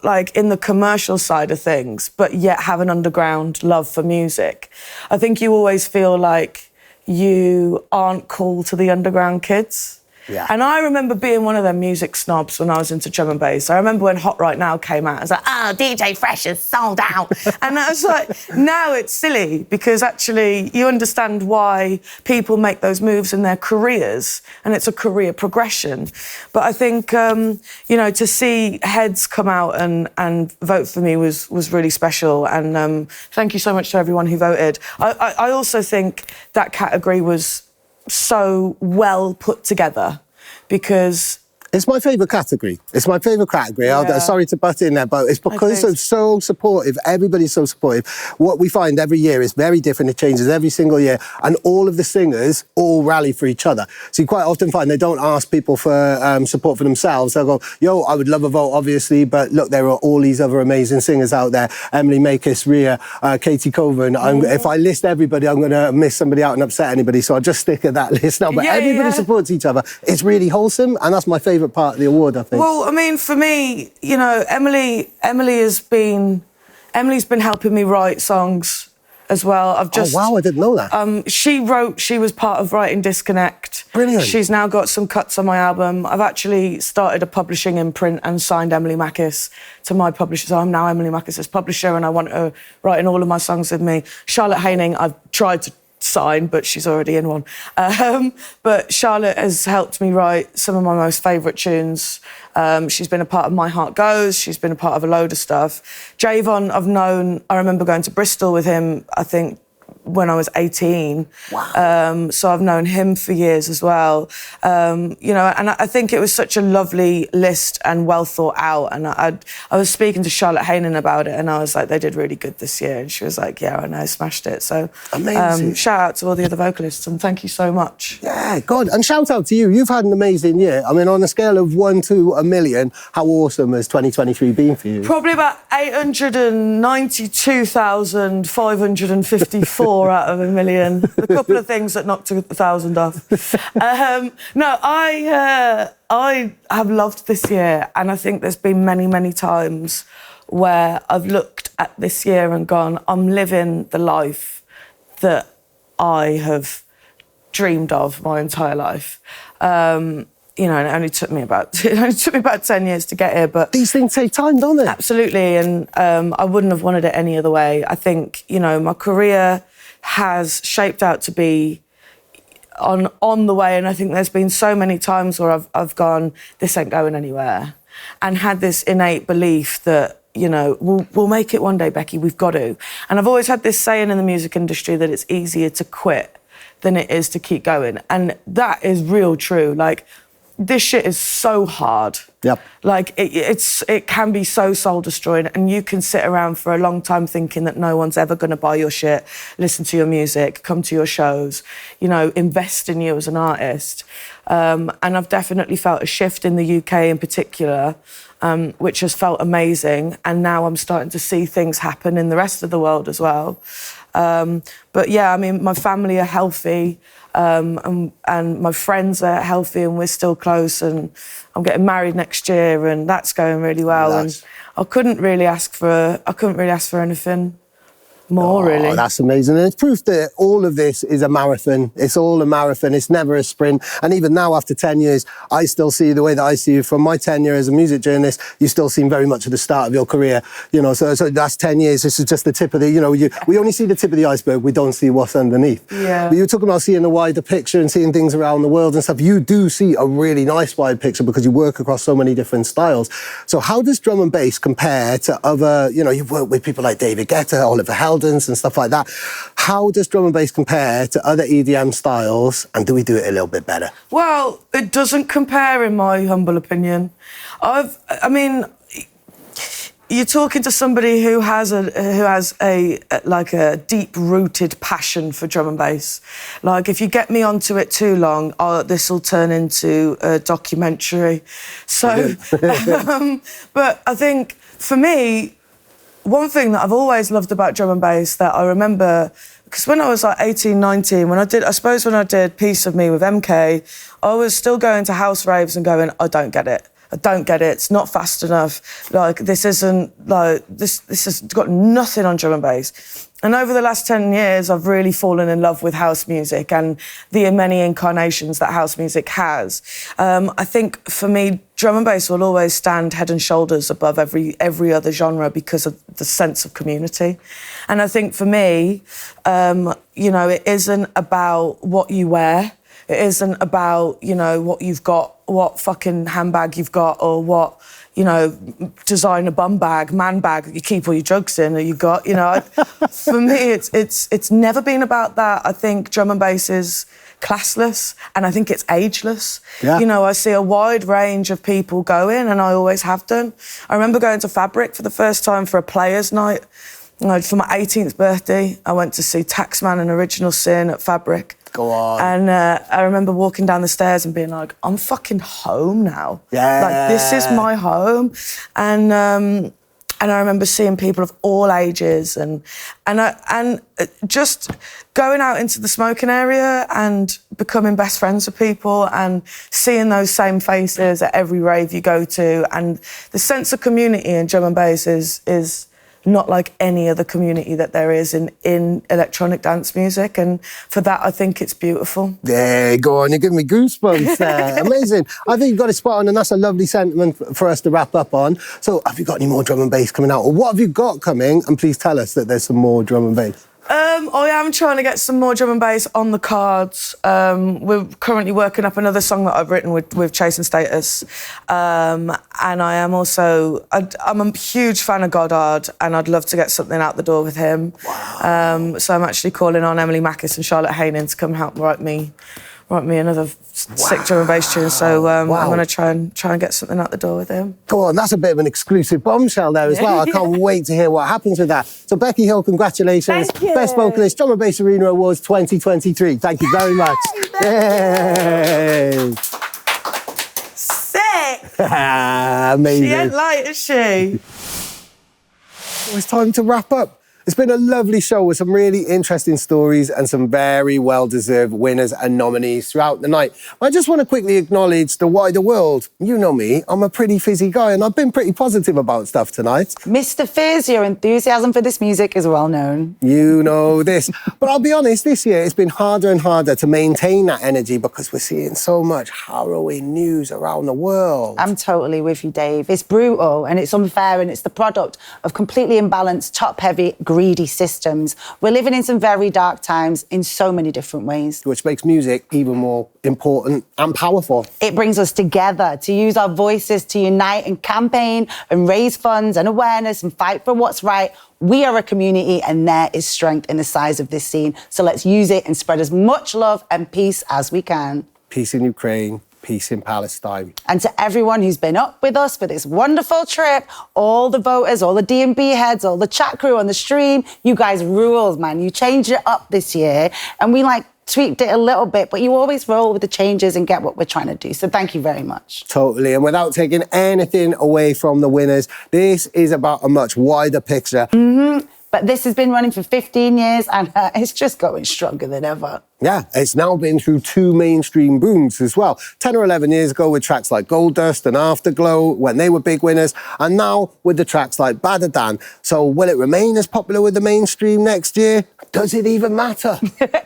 like in the commercial side of things, but yet have an underground love for music, I think you always feel like you aren't cool to the underground kids. Yeah. And I remember being one of them music snobs when I was into drum and bass. I remember when Hot Right Now came out, I was like, oh, DJ Fresh is sold out. And I was like, now it's silly because actually you understand why people make those moves in their careers and it's a career progression. But I think, you know, to see heads come out and vote for me was really special. And thank you so much to everyone who voted. I also think that category was so well put together because it's my favourite category. It's my favourite category. Yeah. Sorry to butt in there, but it's because it's so supportive. Everybody's so supportive. What we find every year is very different. It changes every single year. And all of the singers all rally for each other. So you quite often find they don't ask people for support for themselves. They'll go, yo, I would love a vote, obviously, but look, there are all these other amazing singers out there. Emily Makis, Rhea, Katie Coven. If I list everybody, I'm going to miss somebody out and upset anybody. So I'll just stick at that list now. But everybody supports each other. It's really wholesome. And that's my favourite part of the award, I think. Well, I mean, for me, you know, Emily's been helping me write songs as well. Oh, wow, I didn't know that. She was part of writing Disconnect. Brilliant. She's now got some cuts on my album. I've actually started a publishing imprint and signed Emily Makis to my publisher. So I'm now Emily Makis' publisher and I want her writing all of my songs with me. Charlotte Haining, I've tried to sign, but she's already in one. But Charlotte has helped me write some of my most favourite tunes. She's been a part of My Heart Goes. She's been a part of a load of stuff. Javon, I remember going to Bristol with him, I think, when I was 18. Wow. So I've known him for years as well. You know, and I think it was such a lovely list and well thought out. And I was speaking to Charlotte Haining about it and I was like, they did really good this year. And she was like, yeah, I know, smashed it. So amazing. Shout out to all the other vocalists and thank you so much. Yeah, God. And shout out to you. You've had an amazing year. I mean, on a scale of 1 to a million, how awesome has 2023 been for you? Probably about 892,554 out of a million. A couple of things that knocked 1,000 off. No, I have loved this year, and I think there's been many, many times where I've looked at this year and gone, I'm living the life that I have dreamed of my entire life. You know, and it only took me about 10 years to get here, but these things take time, don't they? Absolutely, and I wouldn't have wanted it any other way. I think, you know, my career has shaped out to be on the way, and I think there's been so many times where I've gone, this ain't going anywhere, and had this innate belief that, you know, we'll make it one day, Becky, we've got to. And I've always had this saying in the music industry that it's easier to quit than it is to keep going, and that is real true. Like, this shit is so hard. Yep. Like, it can be so soul-destroying, and you can sit around for a long time thinking that no one's ever going to buy your shit, listen to your music, come to your shows, you know, invest in you as an artist. And I've definitely felt a shift in the UK in particular, which has felt amazing, and now I'm starting to see things happen in the rest of the world as well. But yeah, I mean, my family are healthy, and my friends are healthy, and we're still close, and I'm getting married next year, and that's going really well. Nice. And I couldn't really ask for anything more, really. Oh, that's amazing. And it's proof that all of this is a marathon. It's all a marathon. It's never a sprint. And even now, after 10 years, I still see the way that I see you. From my tenure as a music journalist, you still seem very much at the start of your career. You know, so that's 10 years. This is just the tip of the, you know, we only see the tip of the iceberg. We don't see what's underneath. Yeah. But you're talking about seeing the wider picture and seeing things around the world and stuff. You do see a really nice wide picture because you work across so many different styles. So how does drum and bass compare to other, you know, you've worked with people like David Guetta, Oliver Heldens and stuff like that. How does drum and bass compare to other EDM styles, and do we do it a little bit better? Well, it doesn't compare, in my humble opinion. I mean, you're talking to somebody who has a deep-rooted passion for drum and bass. Like, if you get me onto it too long, this will turn into a documentary. So, but I think for me, one thing that I've always loved about drum and bass that I remember, because when I was like 18, 19, when I did Piece of Me with MK, I was still going to house raves and going, I don't get it. I don't get it. It's not fast enough. Like, this isn't, like, this has got nothing on drum and bass. And over the last 10 years, I've really fallen in love with house music and the many incarnations that house music has. I think, for me, drum and bass will always stand head and shoulders above every other genre because of the sense of community. And I think, for me, you know, it isn't about what you wear. It isn't about, you know, what you've got, what fucking handbag you've got, or what, you know, designer bum bag, man bag that you keep all your drugs in, or you got, you know. For me, it's never been about that. I think drum and bass is classless, and I think it's ageless. Yeah. You know, I see a wide range of people going, and I always have done. I remember going to Fabric for the first time for a players' night. You know, for my 18th birthday, I went to see Taxman and Original Sin at Fabric. Go on. And I remember walking down the stairs and being like, I'm fucking home now. Yeah. Like, this is my home. And I remember seeing people of all ages and just going out into the smoking area and becoming best friends with people and seeing those same faces at every rave you go to. And the sense of community in drum and bass is not like any other community that there is in electronic dance music. And for that, I think it's beautiful. Yeah, go on, you're giving me goosebumps there. Amazing. I think you've got it spot on, and that's a lovely sentiment for us to wrap up on. So have you got any more drum and bass coming out? Or what have you got coming? And please tell us that there's some more drum and bass. I am trying to get some more drum and bass on the cards. We're currently working up another song that I've written with Chase and Status. And I am also... I'm a huge fan of Goddard, and I'd love to get something out the door with him. Wow. So I'm actually calling on Emily Mackis and Charlotte Haynen to come help write me another sick drum and bass tune. So I'm going to try and get something out the door with him. Go on, that's a bit of an exclusive bombshell there as well. I can't wait to hear what happens with that. So Becky Hill, congratulations. Thank you. Best Vocalist, Drum&BassArena Awards 2023. Thank you very much. Yay. Sick! Amazing. She ain't light, is she? It's time to wrap up. It's been a lovely show with some really interesting stories and some very well-deserved winners and nominees throughout the night. I just want to quickly acknowledge the wider world. You know me, I'm a pretty fizzy guy, and I've been pretty positive about stuff tonight. Mr. Fizz, your enthusiasm for this music is well known. You know this. But I'll be honest, this year it's been harder and harder to maintain that energy because we're seeing so much harrowing news around the world. I'm totally with you, Dave. It's brutal and it's unfair, and it's the product of completely imbalanced, top-heavy, greedy systems. We're living in some very dark times in so many different ways. Which makes music even more important and powerful. It brings us together to use our voices to unite and campaign and raise funds and awareness and fight for what's right. We are a community, and there is strength in the size of this scene. So let's use it and spread as much love and peace as we can. Peace in Ukraine. Peace in Palestine. And to everyone who's been up with us for this wonderful trip, all the voters, all the D&B heads, all the chat crew on the stream, you guys ruled, man. You changed it up this year, and we tweaked it a little bit, but you always roll with the changes and get what we're trying to do. So thank you very much. Totally. And without taking anything away from the winners, this is about a much wider picture. Mm-hmm. But this has been running for 15 years, and it's just going stronger than ever. Yeah, it's now been through 2 mainstream booms as well. 10 or 11 years ago with tracks like Gold Dust and Afterglow, when they were big winners, and now with the tracks like Badadan. So will it remain as popular with the mainstream next year? Does it even matter?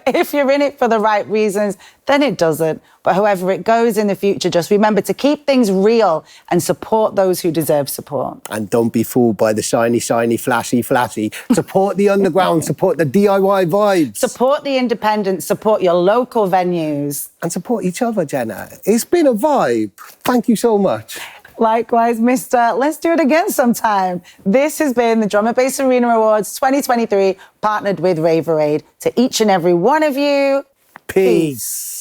If you're in it for the right reasons, then it doesn't. But however it goes in the future, just remember to keep things real and support those who deserve support. And don't be fooled by the shiny, shiny, flashy, flashy. Support the underground, support the DIY vibes. Support the independent, support your local venues. And support each other, Jenna. It's been a vibe. Thank you so much. Likewise, Mr. Let's do it again sometime. This has been the Drum&BassArena Awards 2023, partnered with Ravrade. To each and every one of you, peace.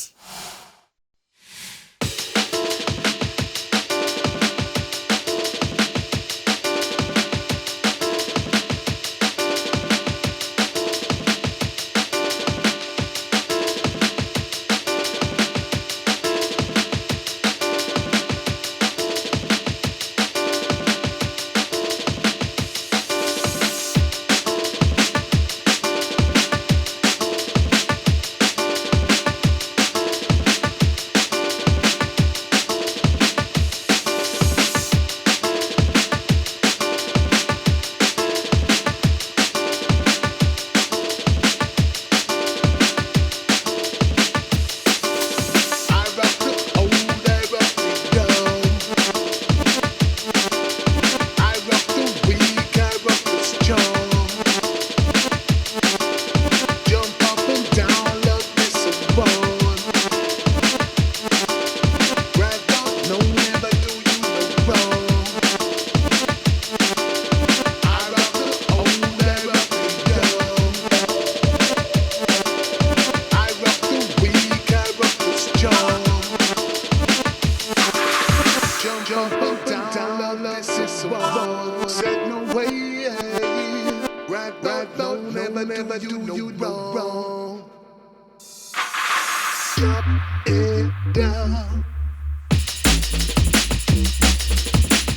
Drop it down.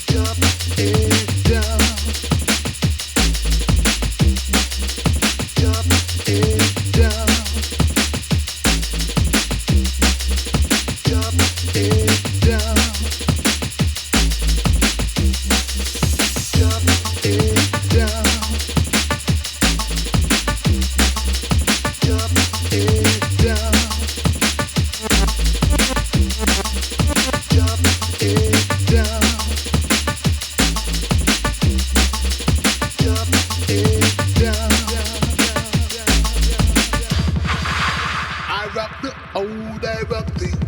Drop it down. Drop it down. Drop it down. Drop it down. Drop it down. Drop it down. Drop it down. I rock the old, I rock the